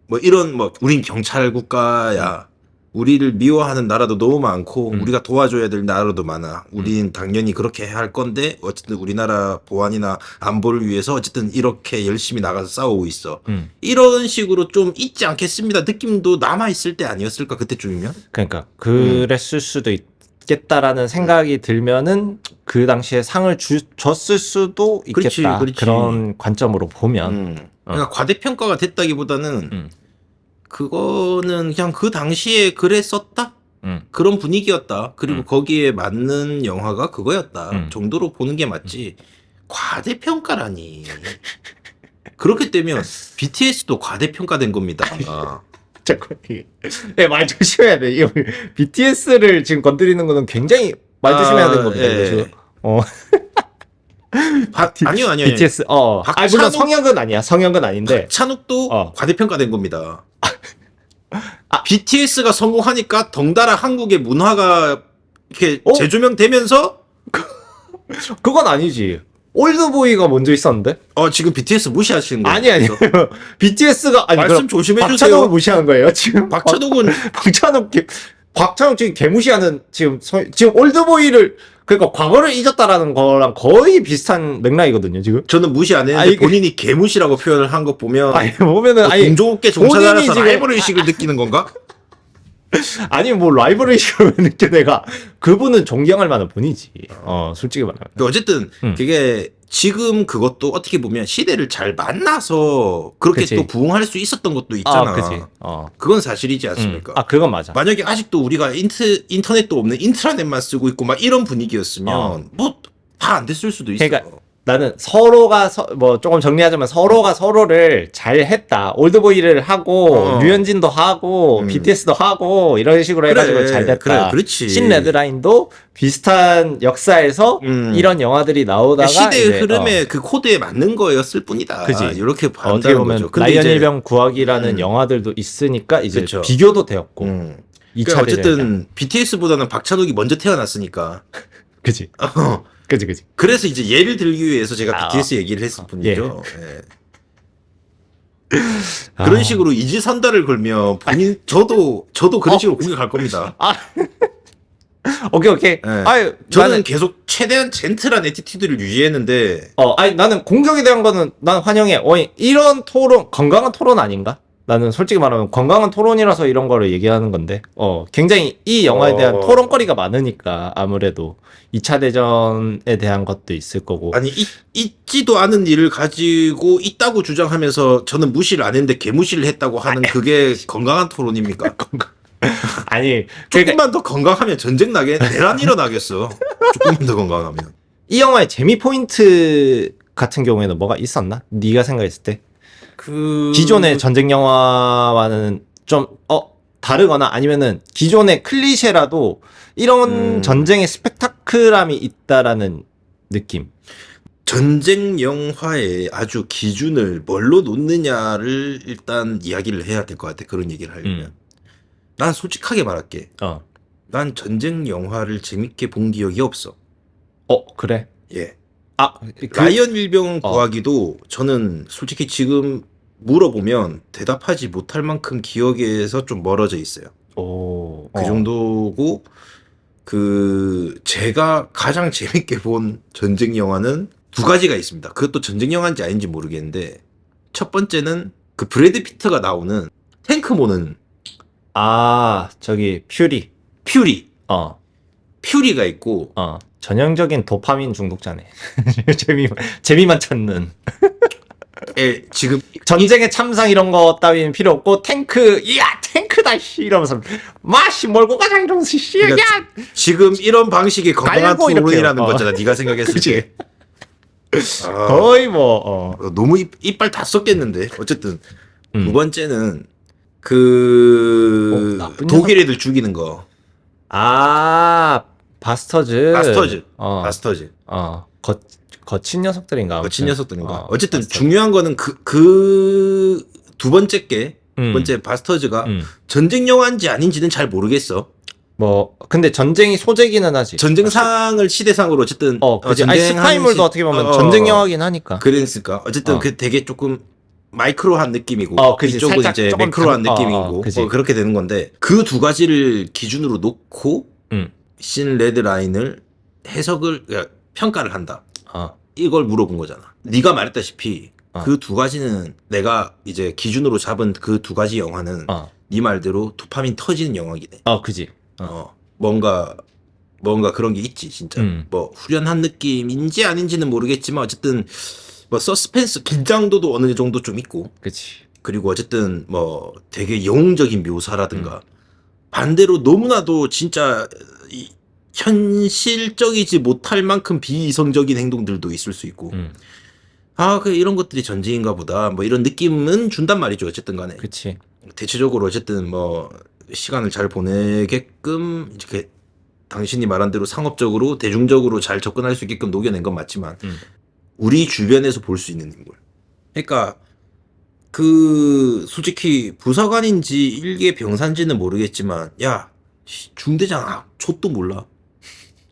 뭐 이런 뭐 우린 경찰 국가야. 우리를 미워하는 나라도 너무 많고 우리가 도와줘야 될 나라도 많아. 우린 당연히 그렇게 해야 할 건데 어쨌든 우리나라 보안이나 안보를 위해서 어쨌든 이렇게 열심히 나가서 싸우고 있어. 이런 식으로 좀 잊지 않겠습니다 느낌도 남아있을 때 아니었을까 그때쯤이면? 그러니까 그랬을 수도 있겠다라는 생각이 들면은 그 당시에 상을 줬을 수도 있겠다. 그렇지. 그런 관점으로 보면. 그러니까 과대평가가 됐다기보다는 그거는 그냥 그 당시에 그랬었다? 그런 분위기였다. 그리고 거기에 맞는 영화가 그거였다. 정도로 보는 게 맞지. 과대평가라니. 그렇게 되면 BTS도 과대평가된 겁니다. 잠깐, 말 조심해야 돼. 이거 BTS를 지금 건드리는 거는 굉장히 말 조심해야 되는 겁니다. 예. 아니요. BTS, 물론 성역은 아니야. 성역은 아닌데. 찬욱도 과대평가된 겁니다. BTS가 성공하니까 덩달아 한국의 문화가 이렇게 재조명되면서 그건 아니지. 올드보이가 먼저 있었는데? 지금 BTS 무시하시는 거예요? 아니. BTS가 말씀 조심해 주세요. 박찬욱을 무시하는 거예요, 지금? 박찬욱은 박찬욱 지금 개무시하는 지금 올드보이를 그러니까 과거를 잊었다라는 거랑 거의 비슷한 맥락이거든요, 지금. 저는 무시 안 했는데 본인이 개무시라고 표현을 한 거 보면 보면은 공조업계 종사자라서 라이벌 의식을 느끼는 건가? 아니 뭐 라이벌 의식을 왜 느껴 내가 그분은 존경할 만한 분이지. 솔직히 말하면. 어쨌든 그게 지금 그것도 어떻게 보면 시대를 잘 만나서 그렇게 그치. 또 부흥할 수 있었던 것도 있잖아. 그치. 그건 사실이지 않습니까? 그건 맞아. 만약에 아직도 우리가 인터넷도 없는 인트라넷만 쓰고 있고 막 이런 분위기였으면 뭐 다 안 됐을 수도 있어. 그러니까 나는 서로가 뭐 조금 정리하자면 서로가 서로를 잘 했다. 올드보이를 하고 류현진도 하고 BTS도 하고 이런 식으로 해가지고 잘 됐다. 그래, 그렇지. 신 레드라인도 비슷한 역사에서 이런 영화들이 나오다가 시대의 이제, 흐름에 그 코드에 맞는 거였을 뿐이다. 그치. 이렇게 어떻게 판단하는 보면 거죠. 근데 라이언 이제 일병 구하기라는 영화들도 있으니까 이제 그쵸. 비교도 되었고 2차 그러니까 어쨌든 BTS보다는 박찬욱이 먼저 태어났으니까. 그지 그지 그래서 이제 예를 들기 위해서 제가 아, BTS 얘기를 했을 뿐이죠. 예. 그런 식으로 이지선다를 걸면 본인 저도 그런 식으로 공격할 겁니다. 오케이 예. 아유 저는 계속 최대한 젠틀한 애티튜드를 유지했는데 아니 나는 공격에 대한 거는 난 환영해. 이런 토론 건강한 토론 아닌가? 나는 솔직히 말하면 건강한 토론이라서 이런 거를 얘기하는 건데 굉장히 이 영화에 대한 토론거리가 많으니까 아무래도 2차 대전에 대한 것도 있을 거고 아니 있지도 않은 일을 가지고 있다고 주장하면서 저는 무시를 안 했는데 개무시를 했다고 하는 그게 건강한 토론입니까? 아니 조금만 더 건강하면 전쟁 대란 일어나겠어. 조금만 더 건강하면. 이 영화의 재미 포인트 같은 경우에는 뭐가 있었나? 네가 생각했을 때 기존의 전쟁 영화와는 좀 다르거나 아니면은 기존의 클리셰라도 이런 전쟁의 스펙타클함이 있다라는 느낌. 전쟁 영화의 아주 기준을 뭘로 놓느냐를 일단 이야기를 해야 될 것 같아. 그런 얘기를 하려면. 난 솔직하게 말할게. 난 전쟁 영화를 재밌게 본 기억이 없어. 그래? 예. 그 라이언 일병 구하기도 저는 솔직히 지금 물어보면 대답하지 못할 만큼 기억에서 좀 멀어져 있어요. 그 정도고 제가 가장 재밌게 본 전쟁 영화는 두 가지가 있습니다. 그것도 전쟁 영화인지 아닌지 모르겠는데 첫 번째는 그 브래드 피트가 나오는 탱크 모는 저기 퓨리. 퓨리가 있고 전형적인 도파민 중독자네. 재미만 찾는. 지금 전쟁의 참상 이런 거 따위는 필요 없고 탱크다 씨 이러면서 마씨 몰고 가자 이러면서 씨 야. 지금 이런 방식의 건강한 깔고 이렇게요. 토론이라는 거잖아. 네가 생각했을 때. 거의 뭐 너무 이빨 다 썼겠는데. 어쨌든 두 번째는 나쁜 독일 애들 죽이는 거. 바스터즈. 거친 녀석들인가. 거친 녀석들인가. 어쨌든 바스터즈. 중요한 거는 그 두 번째 두 번째 바스터즈가 전쟁 영화인지 아닌지는 잘 모르겠어. 근데 전쟁이 소재기는 하지. 전쟁상을 시대상으로 어쨌든 그치. 아니 스파이물도 어떻게 보면 전쟁 영화긴 하니까. 그러니까 어쨌든 그 되게 조금 마이크로한 느낌이고 그치. 이쪽은 살짝 이제 조금 매크로한 느낌이고 그치. 그렇게 되는 건데 그 두 가지를 기준으로 놓고 신 레드라인을 평가를 한다. 이걸 물어본 거잖아. 네가 말했다시피 그 두 가지는 내가 이제 기준으로 잡은 그 두 가지 영화는 네 말대로 도파민 터지는 영화이네. 그지. 뭔가 그런 게 있지 진짜. 뭐 후련한 느낌인지 아닌지는 모르겠지만 어쨌든 뭐 서스펜스 긴장도도 어느 정도 좀 있고. 그치. 그리고 어쨌든 뭐 되게 영웅적인 묘사라든가 반대로 너무나도 진짜 현실적이지 못할 만큼 비이성적인 행동들도 있을 수 있고. 이런 것들이 전쟁인가 보다. 뭐 이런 느낌은 준단 말이죠. 어쨌든 간에. 그치. 대체적으로 어쨌든 뭐 시간을 잘 보내게끔 이렇게 당신이 말한 대로 상업적으로 대중적으로 잘 접근할 수 있게끔 녹여낸 건 맞지만 우리 주변에서 볼 수 있는 인물. 그러니까 솔직히 부사관인지 일개 병사인지는 모르겠지만 중대장 족도 몰라.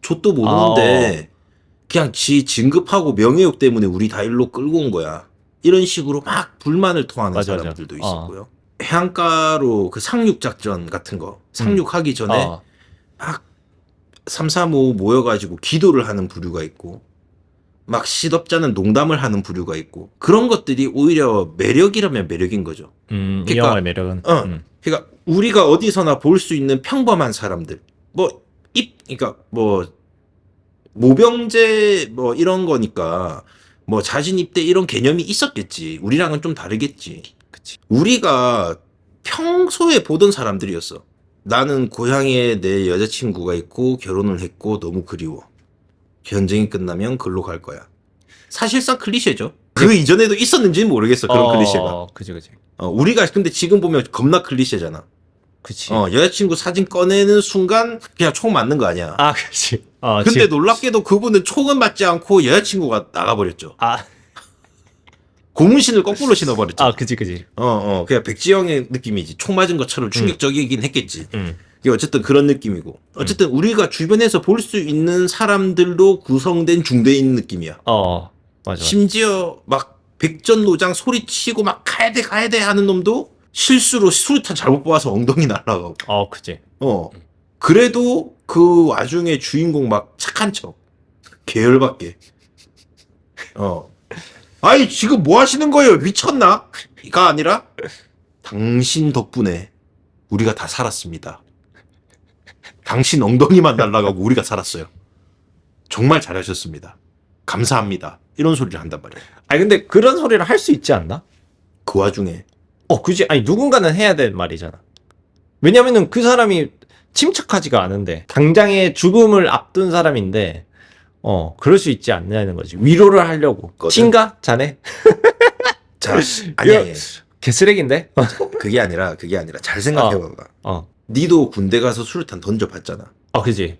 족도 모르는데 그냥 지 진급하고 명예욕 때문에 우리 다 일로 끌고 온 거야. 이런 식으로 막 불만을 토하는 맞아. 사람들도 있었고요. 해안가로 그 상륙작전 같은 거 상륙하기 전에 막 335 모여가지고 기도를 하는 부류가 있고 막 시덥잖은 농담을 하는 부류가 있고 그런 것들이 오히려 매력이라면 매력인 거죠. 이 영화의 매력은. 그러니까 우리가 어디서나 볼 수 있는 평범한 사람들 그러니까 모병제 뭐 이런 거니까 뭐 자진 입대 이런 개념이 있었겠지. 우리랑은 좀 다르겠지. 그치. 우리가 평소에 보던 사람들이었어. 나는 고향에 내 여자친구가 있고 결혼을 했고 너무 그리워. 전쟁이 끝나면 글로 갈 거야. 사실상 클리셰죠. 그 이전에도 있었는지는 모르겠어. 그런 클리셰가. 그지. 우리가 근데 지금 보면 겁나 클리셰잖아. 그치. 여자친구 사진 꺼내는 순간 그냥 총 맞는 거 아니야. 아, 그치. 근데 놀랍게도 그분은 총은 맞지 않고 여자친구가 나가버렸죠. 고문신을 거꾸로 신어버렸죠. 그치. 그냥 백지영의 느낌이지. 총 맞은 것처럼 충격적이긴 했겠지. 이게 어쨌든 그런 느낌이고. 어쨌든 우리가 주변에서 볼 수 있는 사람들로 구성된 중대인 느낌이야. 맞아. 심지어 막 백전노장 소리치고 막 가야 돼 하는 놈도 실수로 수류탄 잘못 뽑아서 엉덩이 날아가고. 그치. 그래도 그 와중에 주인공 막 착한 척. 계열받게. 아이, 지금 뭐 하시는 거예요? 미쳤나? 가 아니라, 당신 덕분에 우리가 다 살았습니다. 당신 엉덩이만 날아가고 우리가 살았어요. 정말 잘하셨습니다. 감사합니다. 이런 소리를 한단 말이야. 근데 그런 소리를 할 수 있지 않나? 그 와중에. 그지. 누군가는 해야 될 말이잖아. 왜냐면은 그 사람이 침착하지가 않은데, 당장의 죽음을 앞둔 사람인데, 그럴 수 있지 않냐는 거지. 위로를 하려고. 친가? 자네? 자, 아니야. 개쓰레기인데? 그게 아니라 잘 생각해봐봐. 니도 군대 가서 수류탄 던져봤잖아. 그지.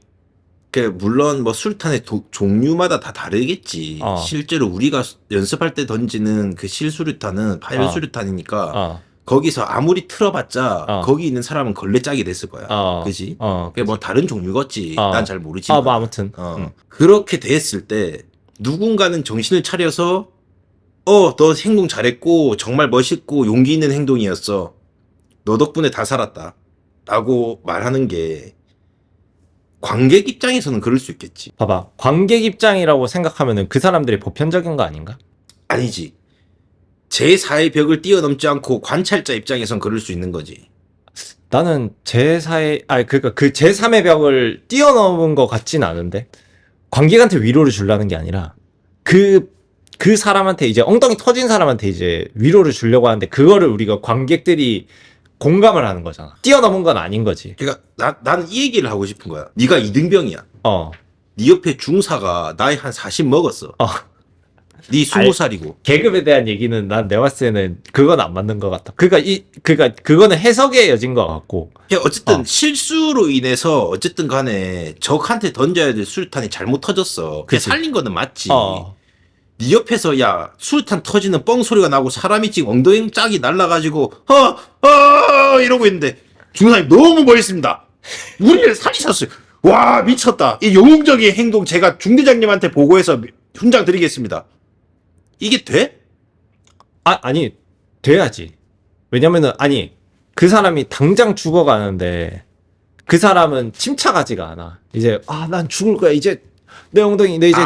물론 뭐 수류탄의 종류마다 다 다르겠지. 실제로 우리가 연습할 때 던지는 그 실수류탄은 파열 수류탄이니까 거기서 아무리 틀어봤자 거기 있는 사람은 걸레짝이 됐을 거야. 그지? 뭐 다른 종류겠지. 난 잘 모르지만. 뭐 아무튼. 그렇게 됐을 때 누군가는 정신을 차려서 너 행동 잘했고 정말 멋있고 용기 있는 행동이었어. 너 덕분에 다 살았다. 라고 말하는 게 관객 입장에서는 그럴 수 있겠지. 봐봐. 관객 입장이라고 생각하면은 그 사람들이 보편적인 거 아닌가? 아니지. 제4의 벽을 뛰어넘지 않고 관찰자 입장에선 그럴 수 있는 거지. 나는 제4의, 그러니까 그 제3의 벽을 뛰어넘은 것 같진 않은데, 관객한테 위로를 주려는 게 아니라, 그 사람한테 이제 엉덩이 터진 사람한테 이제 위로를 주려고 하는데, 그거를 우리가 관객들이 공감을 하는 거잖아. 뛰어넘은 건 아닌 거지. 그러니까 나는 이 얘기를 하고 싶은 거야. 네가 이등병이야. 네 옆에 중사가 나이 한 40 먹었어. 네 20살이고. 계급에 대한 얘기는 난 내가 봤을 때는 그건 안 맞는 것 같아. 그러니까 그거는 해석의 여진 것 같고. 어쨌든 실수로 인해서 어쨌든 간에 적한테 던져야 될 수류탄이 잘못 터졌어. 그냥 살린 거는 맞지. 네 옆에서 야 수류탄 터지는 뻥 소리가 나고 사람이 지금 엉덩이 짝이 날라가지고 이러고 있는데 중사님 너무 멋있습니다. 우리를 살리셨어요. 와 미쳤다. 이 영웅적인 행동 제가 중대장님한테 보고해서 훈장 드리겠습니다. 이게 돼? 아니 돼야지. 왜냐면은 그 사람이 당장 죽어가는데 그 사람은 침착하지가 않아. 이제 난 죽을 거야. 이제 내 엉덩이 내 이제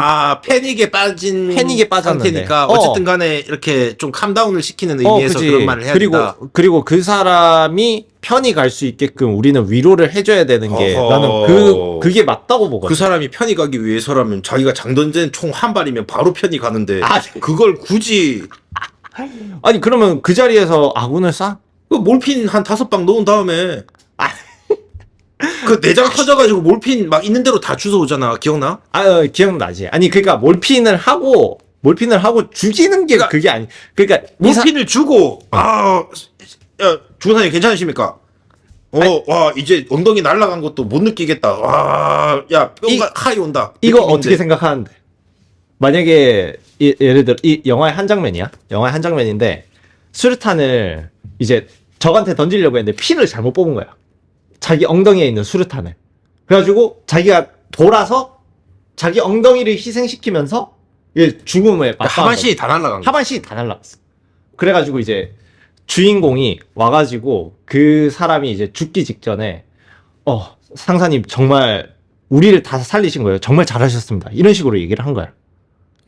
패닉에 빠졌는데 상태니까 어쨌든 간에 이렇게 좀 캄다운을 시키는 의미에서 그런 말을 해야 된다. 그리고 그 사람이 편히 갈 수 있게끔 우리는 위로를 해줘야 되는 게 나는 그게 맞다고 보거든. 그 사람이 편히 가기 위해서라면 자기가 장던진 총 한 발이면 바로 편히 가는데 그걸 굳이 그러면 그 자리에서 아군을 쏴? 그 몰핀 한 5방 넣은 다음에 그 내장 터져가지고 몰핀 막 있는 대로 다 주워오잖아. 기억나? 기억나지. 그러니까 몰핀을 하고 죽이는 게 그러니까, 그게 아니. 그러니까 몰핀을 주고 야 중사님 괜찮으십니까? 와 이제 엉덩이 날아간 것도 못 느끼겠다. 야 뼈가 하이 온다. 이거 어떻게 생각하는데? 만약에 예를 들어 이 영화의 한 장면이야. 영화의 한 장면인데 수류탄을 이제 적한테 던지려고 했는데 핀을 잘못 뽑은 거야. 자기 엉덩이에 있는 수류탄을. 그래가지고 자기가 돌아서 자기 엉덩이를 희생시키면서 죽음을 하반신이 다 날아간 거야. 하반신이 다 날아갔어. 그래가지고 이제 주인공이 와가지고 그 사람이 이제 죽기 직전에 상사님 정말 우리를 다 살리신 거예요. 정말 잘하셨습니다. 이런 식으로 얘기를 한 거야.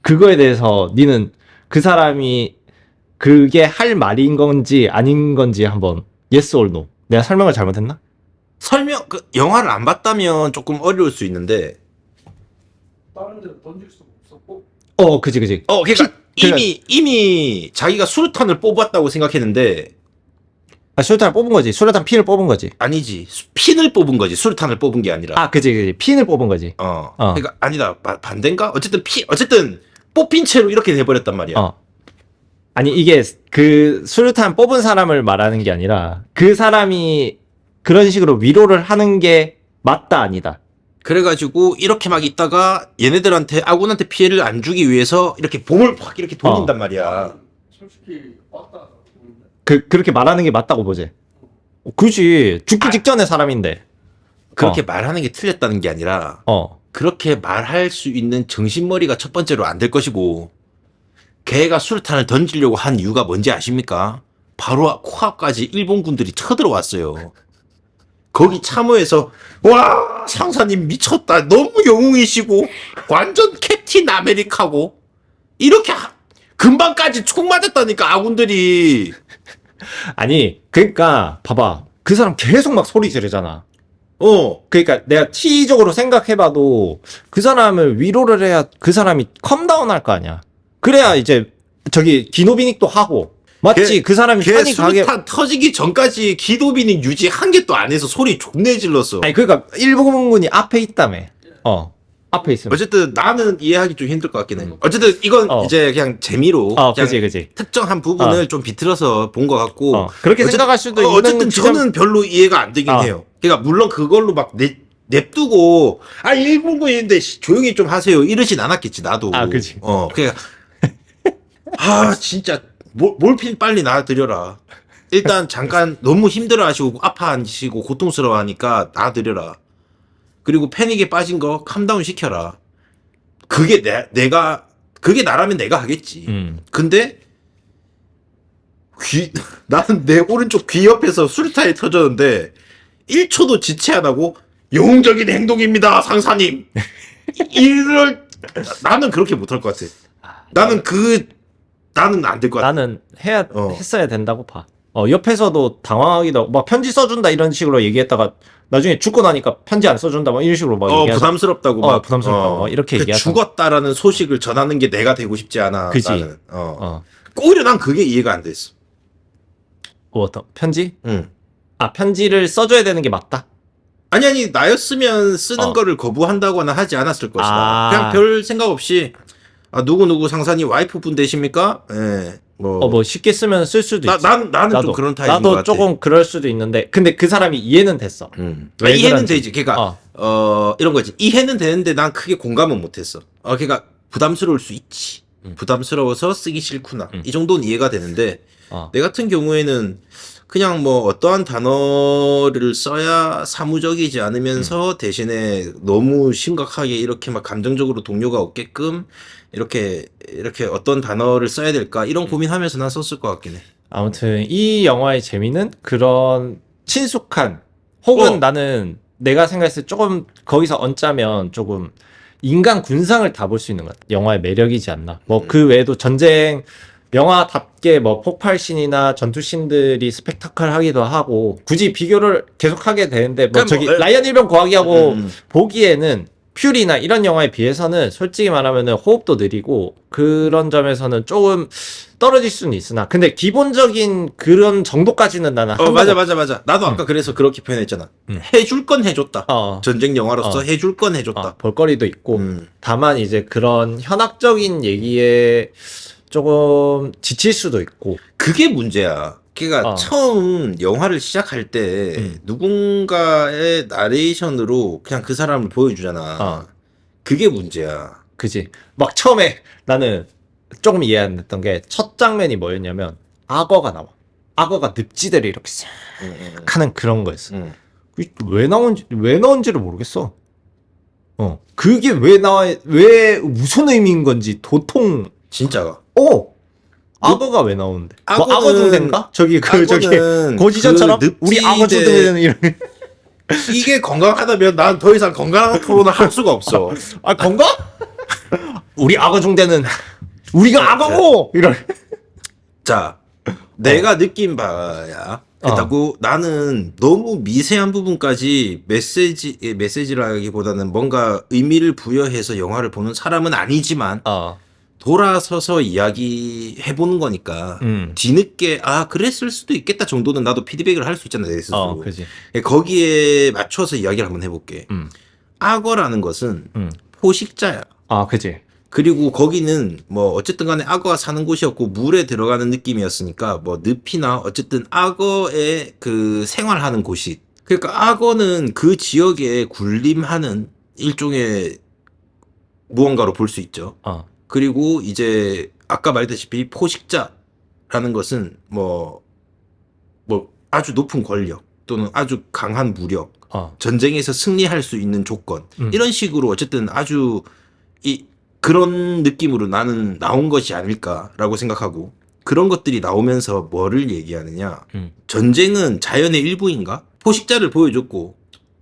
그거에 대해서 니는 그 사람이 그게 할 말인 건지 아닌 건지 한번 yes or no. 내가 설명을 잘못했나? 영화를 안 봤다면 조금 어려울 수 있는데 다른 데로 던질 수가 없었고. 그지. 그러니까 이미 자기가 수류탄을 뽑았다고 생각했는데 수류탄을 뽑은 거지. 수류탄 핀을 뽑은 거지. 아니지. 핀을 뽑은 거지. 수류탄을 뽑은 게 아니라. 그지. 핀을 뽑은 거지. 그러니까 아니다. 반대인가? 어쨌든 뽑힌 채로 이렇게 돼버렸단 말이야. 아니 이게 그 수류탄 뽑은 사람을 말하는 게 아니라 그 사람이 그런 식으로 위로를 하는 게 맞다 아니다. 그래가지고 이렇게 막 있다가 얘네들한테 아군한테 피해를 안 주기 위해서 이렇게 봉을 확 이렇게 돌린단 말이야. 솔직히 맞다. 그렇게 말하는 게 맞다고 보지. 그지. 죽기 직전에 사람인데. 그렇게 말하는 게 틀렸다는 게 아니라 그렇게 말할 수 있는 정신머리가 첫 번째로 안 될 것이고 걔가 수류탄을 던지려고 한 이유가 뭔지 아십니까? 바로 코앞까지 일본 군들이 쳐들어왔어요. 거기 참호에서 와 상사님 미쳤다 너무 영웅이시고 완전 캡틴 아메리카고 이렇게 금방까지 총 맞았다니까 아군들이. 아니 그러니까 봐봐. 그 사람 계속 막 소리 지르잖아. 그러니까 내가 티적으로 생각해봐도 그 사람을 위로를 해야 그 사람이 컴다운 할 거 아니야. 그래야 이제 저기 기노비닉도 하고 맞지. 그 사람이 걔 판이 가게. 수류탄 터지기 전까지 기도비닉 유지 한 개도 안 해서 소리 존내 질렀어. 아니 그러니까 일본군이 앞에 있다며. 앞에 있으면. 어쨌든 나는 이해하기 좀 힘들 것 같긴 해. 어쨌든 이건 이제 그냥 재미로 그냥 그지. 특정한 부분을 좀 비틀어서 본 것 같고 그렇게 생각할 수도 있는. 어쨌든 저는 별로 이해가 안 되긴 해요. 그러니까 물론 그걸로 막 냅두고 일본군인데 조용히 좀 하세요 이러진 않았겠지 나도. 그지. 그러니까 진짜 몰핀 빨리 놔드려라. 일단 잠깐 너무 힘들어하시고 아파하시고 고통스러워하니까 놔드려라. 그리고 패닉에 빠진 거 캄다운 시켜라. 그게 그게 나라면 내가 하겠지. 근데 나는 내 오른쪽 귀 옆에서 수류탄이 터졌는데 1초도 지체 안 하고 영웅적인 행동입니다 상사님. 나는 그렇게 못할 것 같아. 나는 안 될 것 같아. 나는 했어야 된다고 봐. 옆에서도 당황하기도 하고, 막 편지 써준다 이런 식으로 얘기했다가 나중에 죽고 나니까 편지 안 써준다 막 이런 식으로 막 얘기하자. 부담스럽다고 막 부담스럽다고 이렇게 얘기하자. 죽었다라는 소식을 전하는 게 내가 되고 싶지 않아. 그지. 나는. 오히려 난 그게 이해가 안 됐어. 어떤 편지? 응. 편지를 써줘야 되는 게 맞다. 아니 나였으면 쓰는 거를 거부한다거나 하지 않았을 것이다. 그냥 별 생각 없이 누구 상사님 와이프분 되십니까? 예. 뭐 쉽게 쓰면 쓸 수도 있지. 나는 좀 그런 타입인 것 같아. 나도 조금 그럴 수도 있는데 근데 그 사람이 이해는 됐어. 이해는 되지. 그러니까 이런 거지. 이해는 되는데 난 크게 공감은 못했어. 그러니까 부담스러울 수 있지. 부담스러워서 쓰기 싫구나. 이 정도는 이해가 되는데 내 같은 경우에는 그냥 뭐 어떠한 단어를 써야 사무적이지 않으면서 대신에 너무 심각하게 이렇게 막 감정적으로 동요가 없게끔 이렇게 어떤 단어를 써야 될까 이런 고민하면서 난 썼을 것 같긴 해. 아무튼 이 영화의 재미는 그런 친숙한 혹은 나는 내가 생각했을 때 조금 거기서 얹자면 조금 인간 군상을 다 볼 수 있는 것 같아. 영화의 매력이지 않나. 뭐 그 외에도 전쟁 영화답게 뭐 폭발신이나 전투신들이 스펙타클하기도 하고 굳이 비교를 계속하게 되는데 뭐 저기 라이언 일병 구하기하고 보기에는 퓨리나 이런 영화에 비해서는 솔직히 말하면은 호흡도 느리고 그런 점에서는 조금 떨어질 수는 있으나 근데 기본적인 그런 정도까지는 나는 맞아. 나도 아까 그래서 그렇게 표현했잖아. 해줄 건 해줬다. 전쟁 영화로서 해줄 건 해줬다. 볼거리도 있고 다만 이제 그런 현학적인 얘기에 조금 지칠 수도 있고 그게 문제야. 그러니까 처음 영화를 시작할 때 누군가의 나레이션으로 그냥 그 사람을 보여주잖아. 그게 문제야. 그지. 막 처음에 나는 조금 이해 안 됐던 게 첫 장면이 뭐였냐면 악어가 나와. 악어가 늪지대를 이렇게 싹 하는 그런 거였어. 왜 나온지를 모르겠어. 그게 왜 무슨 의미인 건지 도통 진짜가. 악어가 왜 나오는데? 뭐 악어 중대인가? 저기 고지전처럼 그 우리 악어 중대는 이런. 이게 건강하다면 난 더 이상 건강한 토론을 할 수가 없어. 건강? 우리 악어 중대는 우리가 악어고 이런. 자, 내가 느낀 바야. 그렇다고 나는 너무 미세한 부분까지 메시지라기보다는 뭔가 의미를 부여해서 영화를 보는 사람은 아니지만 돌아서서 이야기해보는 거니까 뒤늦게 그랬을 수도 있겠다 정도는 나도 피드백을 할 수 있잖아 내 스스로. 그지. 거기에 맞춰서 이야기를 한번 해볼게. 악어라는 것은 포식자야. 그지. 그리고 거기는 뭐 어쨌든 간에 악어가 사는 곳이었고 물에 들어가는 느낌이었으니까 뭐 늪이나 어쨌든 악어의 그 생활하는 곳이, 그러니까 악어는 그 지역에 군림하는 일종의 무언가로 볼 수 있죠. 그리고 이제 아까 말했다시피 포식자라는 것은 뭐 아주 높은 권력 또는 아주 강한 무력, 전쟁에서 승리할 수 있는 조건, 이런 식으로 어쨌든 아주 그런 느낌으로 나는 나온 것이 아닐까라고 생각하고, 그런 것들이 나오면서 뭐를 얘기하느냐. 전쟁은 자연의 일부인가? 포식자를 보여줬고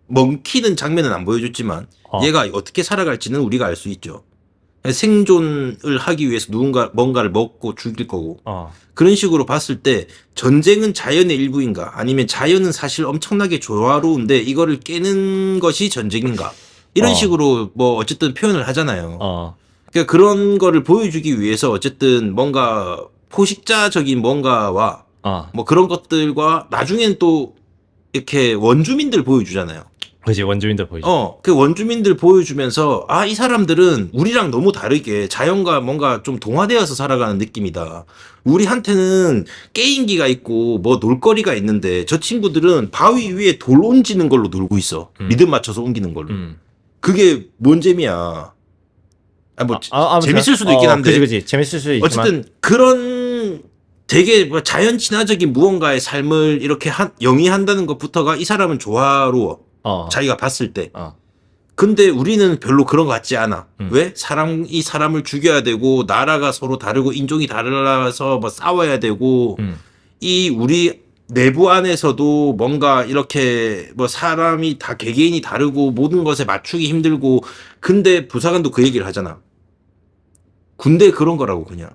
먹히는 장면은 안 보여줬지만 얘가 어떻게 살아갈지는 우리가 알 수 있죠. 생존을 하기 위해서 뭔가를 먹고 죽일 거고, 그런 식으로 봤을 때 전쟁은 자연의 일부인가, 아니면 자연은 사실 엄청나게 조화로운데 이거를 깨는 것이 전쟁인가, 이런 식으로 뭐 어쨌든 표현을 하잖아요. 그러니까 그런 거를 보여주기 위해서 어쨌든 뭔가 포식자적인 뭔가와 뭐 그런 것들과 나중엔 또 이렇게 원주민들 보여주잖아요. 그지, 원주민들 보이죠. 그 원주민들 보여주면서 아, 이 사람들은 우리랑 너무 다르게 자연과 뭔가 좀 동화되어서 살아가는 느낌이다. 우리한테는 게임기가 있고 뭐 놀거리가 있는데 저 친구들은 바위 위에 돌 옮기는 걸로 놀고 있어. 리듬 맞춰서 옮기는 걸로. 그게 뭔 재미야. 재밌을 수도 있긴 한데. 그지. 재밌을 수도 있지만. 어쨌든 그런 되게 뭐 자연 친화적인 무언가의 삶을 이렇게 영위한다는 것부터가 이 사람은 조화로워. 자기가 봤을 때. 근데 우리는 별로 그런 것 같지 않아. 왜? 사람이 사람을 죽여야 되고, 나라가 서로 다르고, 인종이 달라서 뭐 싸워야 되고, 이 우리 내부 안에서도 뭔가 이렇게 뭐 사람이 다 개개인이 다르고, 모든 것에 맞추기 힘들고, 근데 부사관도 그 얘기를 하잖아. 군대 그런 거라고, 그냥.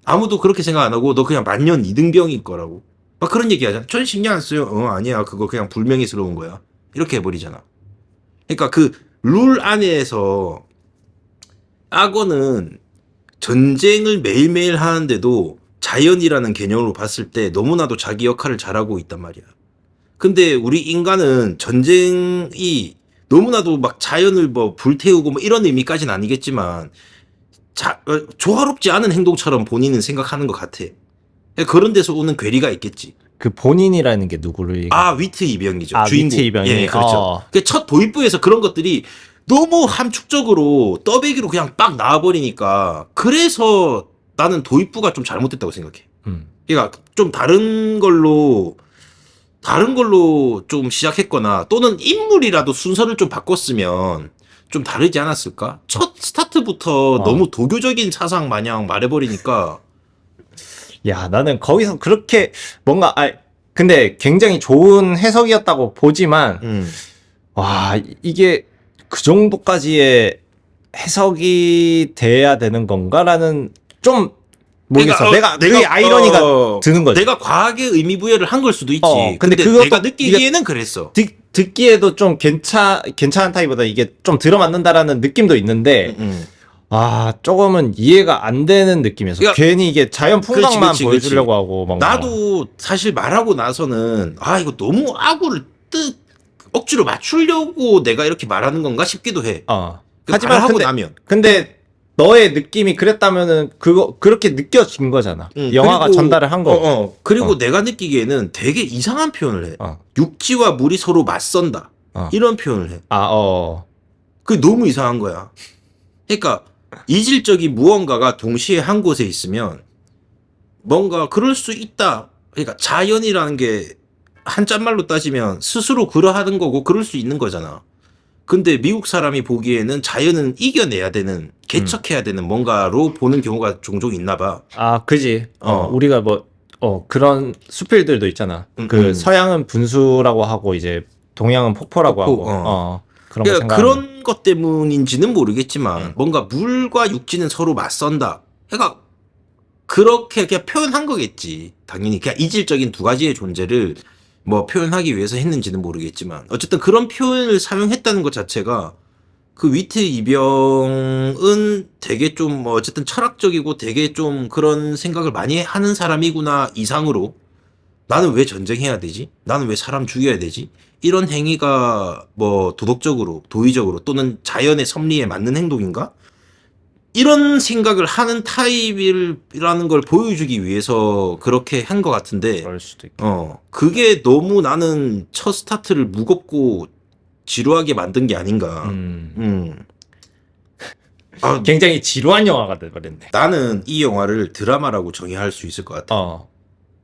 아무도 그렇게 생각 안 하고, 너 그냥 만년 이등병일 거라고. 막 그런 얘기 하잖아. 전 신경 안 써요. 아니야. 그거 그냥 불명예스러운 거야. 이렇게 해버리잖아. 그러니까 그 룰 안에서 악어는 전쟁을 매일매일 하는데도 자연이라는 개념으로 봤을 때 너무나도 자기 역할을 잘하고 있단 말이야. 근데 우리 인간은 전쟁이 너무나도 막 자연을 뭐 불태우고 뭐 이런 의미까지는 아니겠지만 조화롭지 않은 행동처럼 본인은 생각하는 것 같아. 그런 데서 오는 괴리가 있겠지. 그 본인이라는 게 누구를 위트 이병이죠. 주인공. 위트 이병이. 예, 그렇죠. 첫 도입부에서 그런 것들이 너무 함축적으로 떠배기로 그냥 빡 나와버리니까, 그래서 나는 도입부가 좀 잘못됐다고 생각해. 그러니까 좀 다른 걸로 좀 시작했거나, 또는 인물이라도 순서를 좀 바꿨으면 좀 다르지 않았을까? 첫 스타트부터 너무 도교적인 사상 마냥 말해버리니까. 야, 나는 거기서 그렇게 뭔가, 근데 굉장히 좋은 해석이었다고 보지만, 와, 이게 그 정도까지의 해석이 돼야 되는 건가라는 좀 모르겠어. 그러니까, 그게 아이러니가 드는 거지. 내가 과하게 의미 부여를 한 걸 수도 있지. 근데 그것도 내가 느끼기에는 그랬어. 듣기에도 좀 괜찮은 타입보다 이게 좀 들어맞는다라는 느낌도 있는데, 조금은 이해가 안 되는 느낌이어서. 그러니까, 괜히 이게 자연 풍광만 보여주려고 하고. 나도 사실 말하고 나서는, 이거 너무 악우를 억지로 맞추려고 내가 이렇게 말하는 건가 싶기도 해. 하지만 하고 나면. 근데 너의 느낌이 그랬다면은 그렇게 느껴진 거잖아. 영화가 그리고, 전달을 한 거. 그리고 내가 느끼기에는 되게 이상한 표현을 해. 육지와 물이 서로 맞선다. 이런 표현을 해. 그게 너무 이상한 거야. 그러니까 이질적인 무언가가 동시에 한 곳에 있으면 뭔가 그럴 수 있다. 그러니까 자연이라는 게 한자말로 따지면 스스로 그러하는 거고 그럴 수 있는 거잖아. 근데 미국 사람이 보기에는 자연은 이겨내야 되는, 개척해야 되는 뭔가로 보는 경우가 종종 있나 봐. 그지. 우리가 그런 수필들도 있잖아. 그 서양은 분수라고 하고 이제 동양은 폭포라고 하고. 그런 것 때문인지는 모르겠지만 뭔가 물과 육지는 서로 맞선다. 그러니까 그렇게 그냥 표현한 거겠지. 당연히 그냥 이질적인 두 가지의 존재를 뭐 표현하기 위해서 했는지는 모르겠지만 어쨌든 그런 표현을 사용했다는 것 자체가 그 위트 이병은 되게 좀 뭐 어쨌든 철학적이고 되게 좀 그런 생각을 많이 하는 사람이구나 이상으로, 나는 왜 전쟁해야 되지? 나는 왜 사람 죽여야 되지? 이런 행위가 뭐 도덕적으로, 도의적으로 또는 자연의 섭리에 맞는 행동인가? 이런 생각을 하는 타입이라는 걸 보여주기 위해서 그렇게 한 것 같은데, 그럴 수도 있고. 그게 너무 나는 첫 스타트를 무겁고 지루하게 만든 게 아닌가. 아, 굉장히 지루한 영화가 돼버렸네. 나는 이 영화를 드라마라고 정의할 수 있을 것 같아.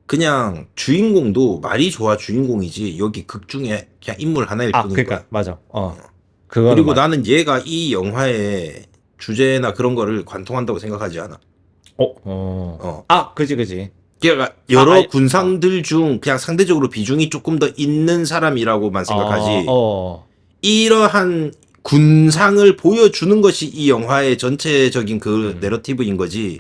그냥 주인공도 말이 좋아 주인공이지 여기 극 중에 그냥 인물 하나일 뿐인 그러니까 거야. 맞아. 그거는 그리고 나는 얘가 이 영화의 주제나 그런 거를 관통한다고 생각하지 않아. 그지. 그러니까 여러 군상들 중 그냥 상대적으로 비중이 조금 더 있는 사람이라고만 생각하지. 이러한 군상을 보여주는 것이 이 영화의 전체적인 그 내러티브인 거지.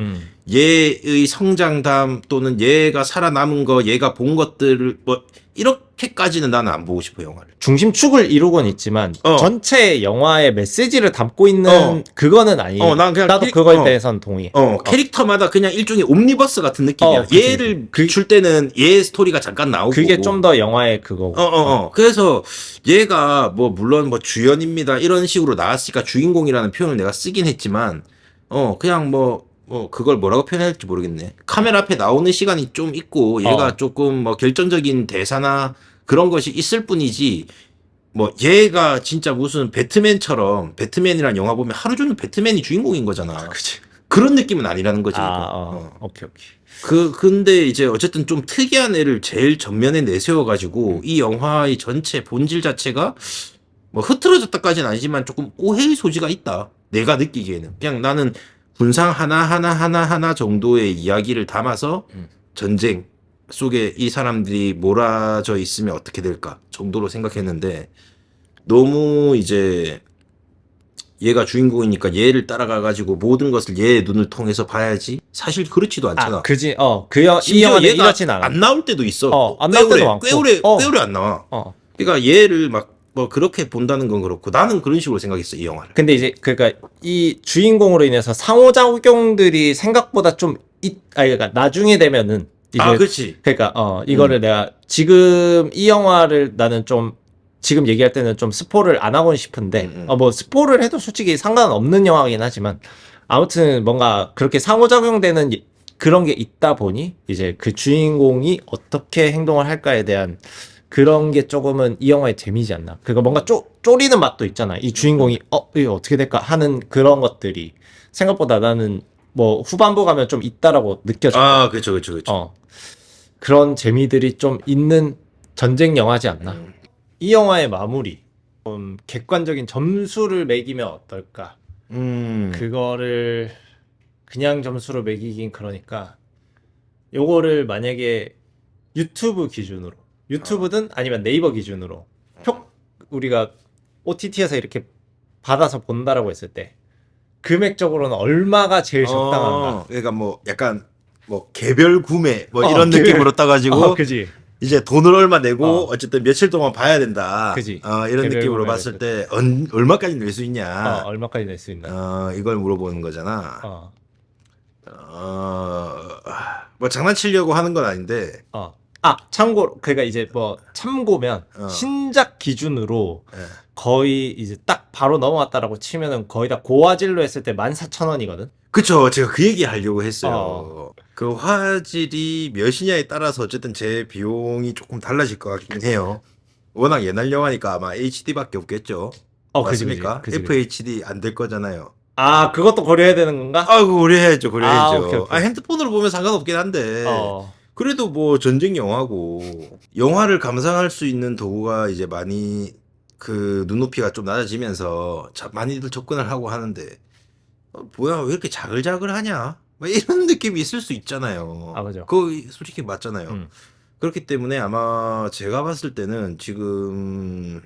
얘의 성장담 또는 얘가 살아남은 거, 얘가 본 것들을 뭐 이렇게까지는 나는 안 보고 싶어 영화를. 중심축을 이루곤 있지만 전체 영화의 메시지를 담고 있는 그거는 아니에요. 난 그냥 나도 그거에 대해선 동의해. 캐릭터마다 그냥 일종의 옴니버스 같은 느낌이야. 그치, 얘를 비출 때는 얘 스토리가 잠깐 나오고. 그게 좀 더 영화의 그거고. 그래서 얘가 뭐 물론 뭐 주연입니다 이런 식으로 나왔으니까 주인공이라는 표현을 내가 쓰긴 했지만 그냥 뭐 그걸 뭐라고 표현해야 할지 모르겠네. 카메라 앞에 나오는 시간이 좀 있고 얘가 조금 뭐 결정적인 대사나 그런 것이 있을 뿐이지 뭐 얘가 진짜 무슨 배트맨처럼 배트맨이란 영화 보면 하루 종일 배트맨이 주인공인 거잖아. 그치. 그런 느낌은 아니라는 거지. 오케이. 근데 이제 어쨌든 좀 특이한 애를 제일 전면에 내세워가지고 이 영화의 전체 본질 자체가 뭐 흐트러졌다까지는 아니지만 조금 오해의 소지가 있다. 내가 느끼기에는. 그냥 나는 군상 하나 정도의 이야기를 담아서 전쟁 속에 이 사람들이 몰아져 있으면 어떻게 될까 정도로 생각했는데 너무 이제 얘가 주인공이니까 얘를 따라가가지고 모든 것을 얘의 눈을 통해서 봐야지 사실 그렇지도 않잖아. 그지. 이 심지어 영화는 얘가 이렇진 않아. 안 나올 때도 있어. 안 나올 때도 많고. 꽤 오래 안 나와. 그러니까 얘를 막 뭐 그렇게 본다는 건 그렇고 나는 그런 식으로 생각했어 이 영화를. 근데 이제 그러니까 이 주인공으로 인해서 상호작용들이 생각보다 좀 그러니까 나중에 되면은 이제 그렇지. 그러니까 이거를 내가 지금 이 영화를 나는 좀 지금 얘기할 때는 좀 스포를 안 하고는 싶은데 뭐 스포를 해도 솔직히 상관없는 영화긴 하지만 아무튼 뭔가 그렇게 상호작용되는 그런 게 있다 보니 이제 그 주인공이 어떻게 행동을 할까에 대한 그런 게 조금은 이 영화의 재미지 않나. 그거 뭔가 쪼리는 맛도 있잖아. 이 주인공이 이거 어떻게 될까 하는 그런 것들이 생각보다 나는 뭐 후반부 가면 좀 있다라고 느껴져. 그렇죠. 그런 재미들이 좀 있는 전쟁 영화지 않나. 이 영화의 마무리. 좀 객관적인 점수를 매기면 어떨까? 그거를 그냥 점수로 매기긴 그러니까 요거를 만약에 유튜브 기준으로 유튜브든 아니면 네이버 기준으로 우리가 OTT에서 이렇게 받아서 본다라고 했을 때 금액적으로는 얼마가 제일 적당한가? 그러니까 뭐 약간 뭐 개별 구매 뭐 이런 느낌으로 따가지고 그지. 이제 돈을 얼마 내고 어쨌든 며칠 동안 봐야 된다. 그지. 이런 느낌으로 봤을 때 얼마까지 낼 수 있냐? 얼마까지 낼 수 있나? 이걸 물어보는 거잖아. 뭐 장난치려고 하는 건 아닌데. 참고로 그러니까 이제 뭐 참고면 신작 기준으로 거의 이제 딱 바로 넘어왔다라고 치면은 거의 다 고화질로 했을 때 14,000원이거든. 그쵸. 제가 그 얘기 하려고 했어요. 그 화질이 몇이냐에 따라서 어쨌든 제 비용이 조금 달라질 것 같긴 해요. 워낙 옛날 영화니까 아마 HD밖에 없겠죠. 맞습니까? 그지. FHD 안 될 거잖아요. 그것도 고려해야 되는 건가? 그거 고려해야죠. 오케이. 핸드폰으로 보면 상관없긴 한데. 그래도 뭐 전쟁 영화고 영화를 감상할 수 있는 도구가 이제 많이 그 눈높이가 좀 낮아지면서 많이들 접근을 하고 하는데 뭐야 왜 이렇게 자글자글하냐 뭐 이런 느낌이 있을 수 있잖아요. 그죠. 그거 솔직히 맞잖아요. 그렇기 때문에 아마 제가 봤을 때는 지금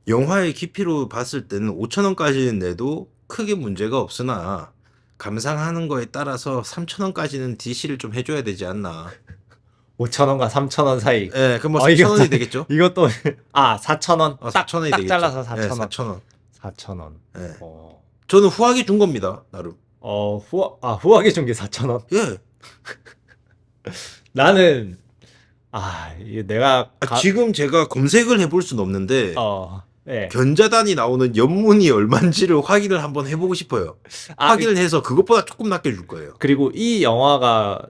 영화의 깊이로 봤을 때는 5,000원까지는 내도 크게 문제가 없으나 감상하는 거에 따라서 3,000원까지는 DC를 좀 해줘야 되지 않나. 5,000원과 3,000원 사이. 네, 그럼 뭐 4,000원이 되겠죠? 이것도 4,000원. 4,000원이 딱 되겠죠. 잘라서 4,000원. 네, 4,000원. 4,000원. 네. 저는 후하게 준 겁니다, 나름. 후하게 준 게 4,000원? 예. 나는 이게 내가 지금 제가 검색을 해볼 수는 없는데 네. 견자단이 나오는 연문이 얼마인지를 확인을 한번 해보고 싶어요. 확인을 해서 그것보다 조금 낮게줄 거예요. 그리고 이 영화가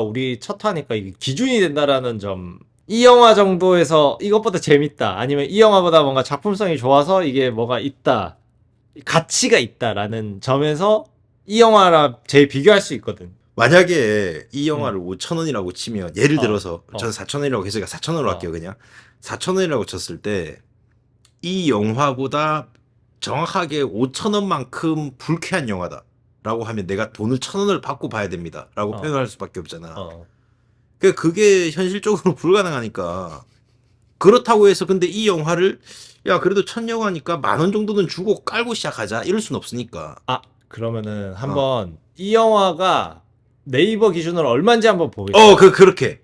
우리 첫 화니까 이게 기준이 된다라는 점. 이 영화 정도에서 이것보다 재밌다. 아니면 이 영화보다 뭔가 작품성이 좋아서 이게 뭐가 있다. 가치가 있다라는 점에서 이 영화랑 제일 비교할 수 있거든. 만약에 이 영화를 5,000원이라고 치면 예를 들어서 어. 저는 4,000원이라고 했으니까 4,000원으로 할게요. 그냥 4,000원이라고 쳤을 때 이 영화보다 정확하게 5,000원만큼 불쾌한 영화다라고 하면 내가 돈을 1,000원을 받고 봐야 됩니다라고 표현할 수밖에 없잖아. 그러니까 그게 현실적으로 불가능하니까. 그렇다고 해서 근데 이 영화를 야 그래도 1,000영화니까 10,000원 정도는 주고 깔고 시작하자 이럴 순 없으니까. 그러면은 한번 이 영화가 네이버 기준으로 얼마인지 한번 보겠습니다.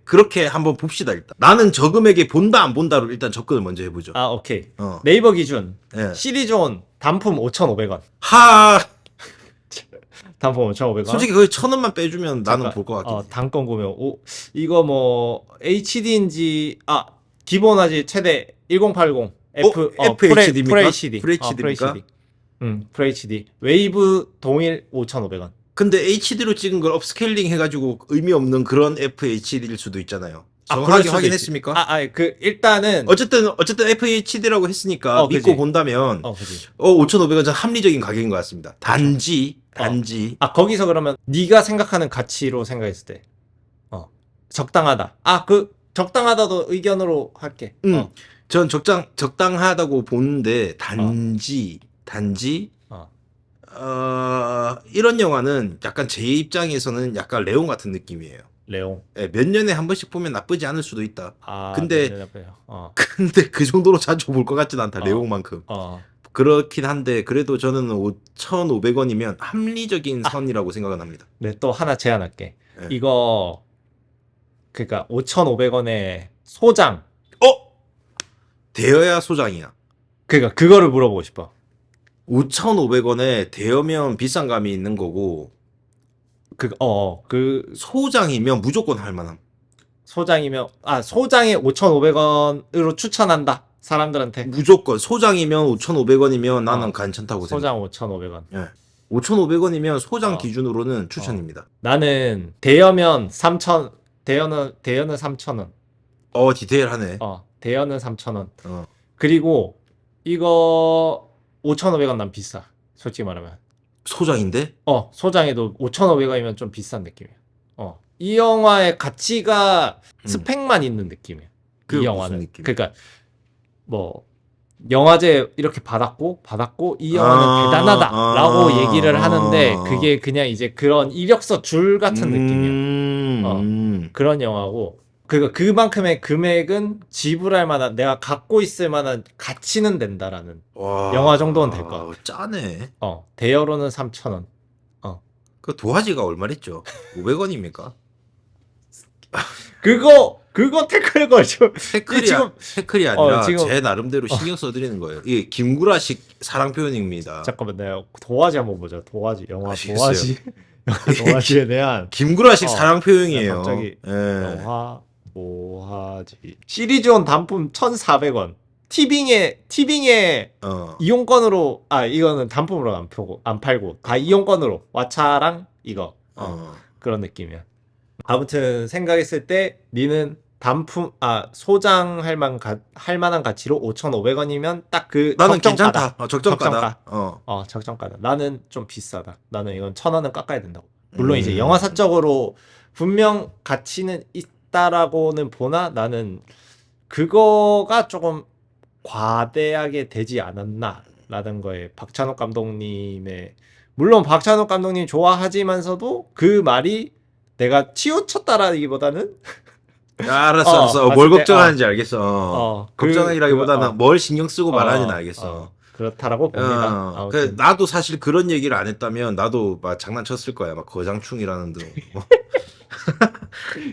그렇게 한번 봅시다 일단. 나는 저 금액에 본다 안 본다로 일단 접근을 먼저 해보죠. 오케이. 어. 네이버 기준 예. 시리즈온 단품 5,500원. 단품 5,500원. 솔직히 그 1,000원만 빼주면 나는 볼 것 같긴 해. 단건 구매. 이거 뭐 HD인지 기본하지 최대 1080 FHD입니까? FHD. FHD입니까? FHD. 웨이브 동일 5,500원. 근데 HD로 찍은 걸 업스케일링 해가지고 의미 없는 그런 FHD일 수도 있잖아요. 정확하게 확인했습니까? 일단은 어쨌든 FHD라고 했으니까 믿고 그치. 본다면 그지. 5,500원 전 합리적인 가격인 것 같습니다. 단지 거기서 그러면 네가 생각하는 가치로 생각했을 때 적당하다. 적당하다도 의견으로 할게. 전 적당하다고 보는데 단지 이런 영화는 약간 제 입장에서는 약간 레옹 같은 느낌이에요. 레옹. 예, 몇 년에 한 번씩 보면 나쁘지 않을 수도 있다. 근데 그 정도로 자주 볼 것 같진 않다. 레옹만큼. 그렇긴 한데 그래도 저는 5,500원이면 합리적인 선이라고 생각은 합니다. 네, 또 하나 제안할게. 네. 이거 그러니까 5,500원에 소장. 대여야 소장이야. 그러니까 그거를 물어보고 싶어. 5,500원에 대여면 비싼 감이 있는 거고 소장이면 무조건 할 만함. 소장이면 소장에 5,500원으로 추천한다. 사람들한테. 무조건 소장이면 5,500원이면 나는 괜찮다고 생각. 소장 5,500원. 예. 5,500원이면 소장 기준으로는 추천입니다. 나는 대여면 3,000 대여는 3,000원. 디테일하네. 대여는 3,000원. 그리고 이거 5,500원 난 비싸. 솔직히 말하면. 소장인데? 소장에도 5,500원이면 좀 비싼 느낌이야. 이 영화의 가치가 스펙만 있는 느낌이야. 이 영화는. 느낌? 그러니까 뭐 영화제 이렇게 받았고 이 영화는 대단하다라고 얘기를 하는데 그게 그냥 이제 그런 이력서 줄 같은 느낌이야. 그런 영화고 그만큼의 금액은 지불할 만한 내가 갖고 있을 만한 가치는 된다라는 영화 정도는 될 것 같아. 짜네. 대여로는 3,000원. 그 도화지가 얼마랬죠? 500원입니까? 그거 태클 걸죠. 태클이 아니라 지금 제 나름대로 신경 써드리는 거예요. 이게 김구라식 사랑 표현입니다. 잠깐만 내가 도화지 한번 보자. 도화지 영화 아시겠어요? 도화지에 대한 김구라식 사랑 표현이에요. 갑자기 예. 영화 도화지 시리즈온 단품 1,400원. 티빙에 이용권으로 이거는 단품으로 안 팔고 다 이용권으로 왓챠랑 이거 그런 느낌이야. 아무튼 생각했을 때 니는 단품 소장할 만한 가치로 5,500원이면 딱 그 나는 적정가다. 괜찮다. 적정가다. 적정가다. 나는 좀 비싸다. 나는 이건 1,000원은 깎아야 된다고. 물론 이제 음. 영화사적으로 분명 가치는 있다라고는 보나 나는 그거가 조금 과대하게 되지 않았나라는 거에 박찬욱 감독님의 물론 박찬욱 감독님 좋아하지만서도 그 말이 내가 치우쳤다라기보다는 알았어. 뭘 걱정하는지 알겠어. 걱정이라기보다는 뭘 신경 쓰고 말하는지는 알겠어. 그렇다라고 봅니다. 아무튼. 나도 사실 그런 얘기를 안 했다면 나도 막 장난쳤을 거야. 막 거장충이라는 등.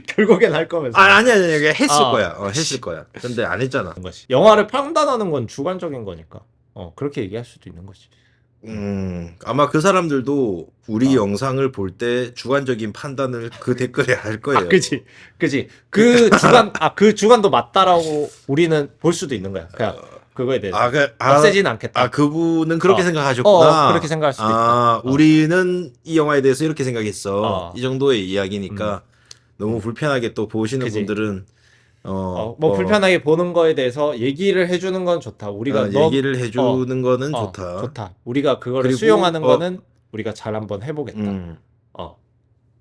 결국엔 할 거면서. 아니 했을 거야. 했을 거야. 근데 안 했잖아. 영화를 판단하는 건 주관적인 거니까. 그렇게 얘기할 수도 있는 거지. 아마 그 사람들도 우리 영상을 볼 때 주관적인 판단을 그 댓글에 할 거예요. 그치. 그 주관도 맞다라고 우리는 볼 수도 있는 거야. 그냥 그거에 대해서 아, 없애진 않겠다. 그분은 그렇게 생각하셨구나. 그렇게 생각할 수도 있다. 우리는 이 영화에 대해서 이렇게 생각했어. 어. 이 정도의 이야기니까 너무 불편하게 또 보시는 그지. 분들은 뭐 불편하게 보는 거에 대해서 얘기를 해주는 건 좋다. 우리가 얘기를 해주는 거는 좋다. 좋다. 우리가 그거를 그리고, 수용하는 거는 우리가 잘 한번 해보겠다. 음.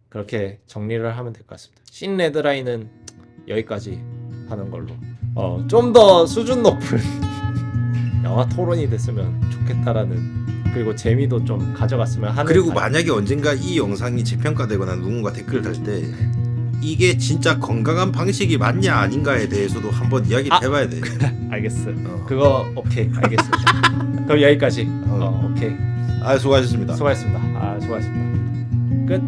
그렇게 정리를 하면 될 것 같습니다. 신 레드라인은 여기까지 하는 걸로. 좀 더 수준 높은 영화 토론이 됐으면 좋겠다라는, 그리고 재미도 좀 가져갔으면 하는. 그리고 만약에 언젠가 이 영상이 재평가되거나 누군가 댓글 달 때 이게 진짜 건강한 방식이 맞냐 아닌가에 대해서도 한번 이야기를 해봐야 돼. 알겠어. 그거 오케이, 알겠습니다. 그럼 여기까지. 오케이. 수고하셨습니다. 수고하셨습니다. 수고하셨습니다. 끝.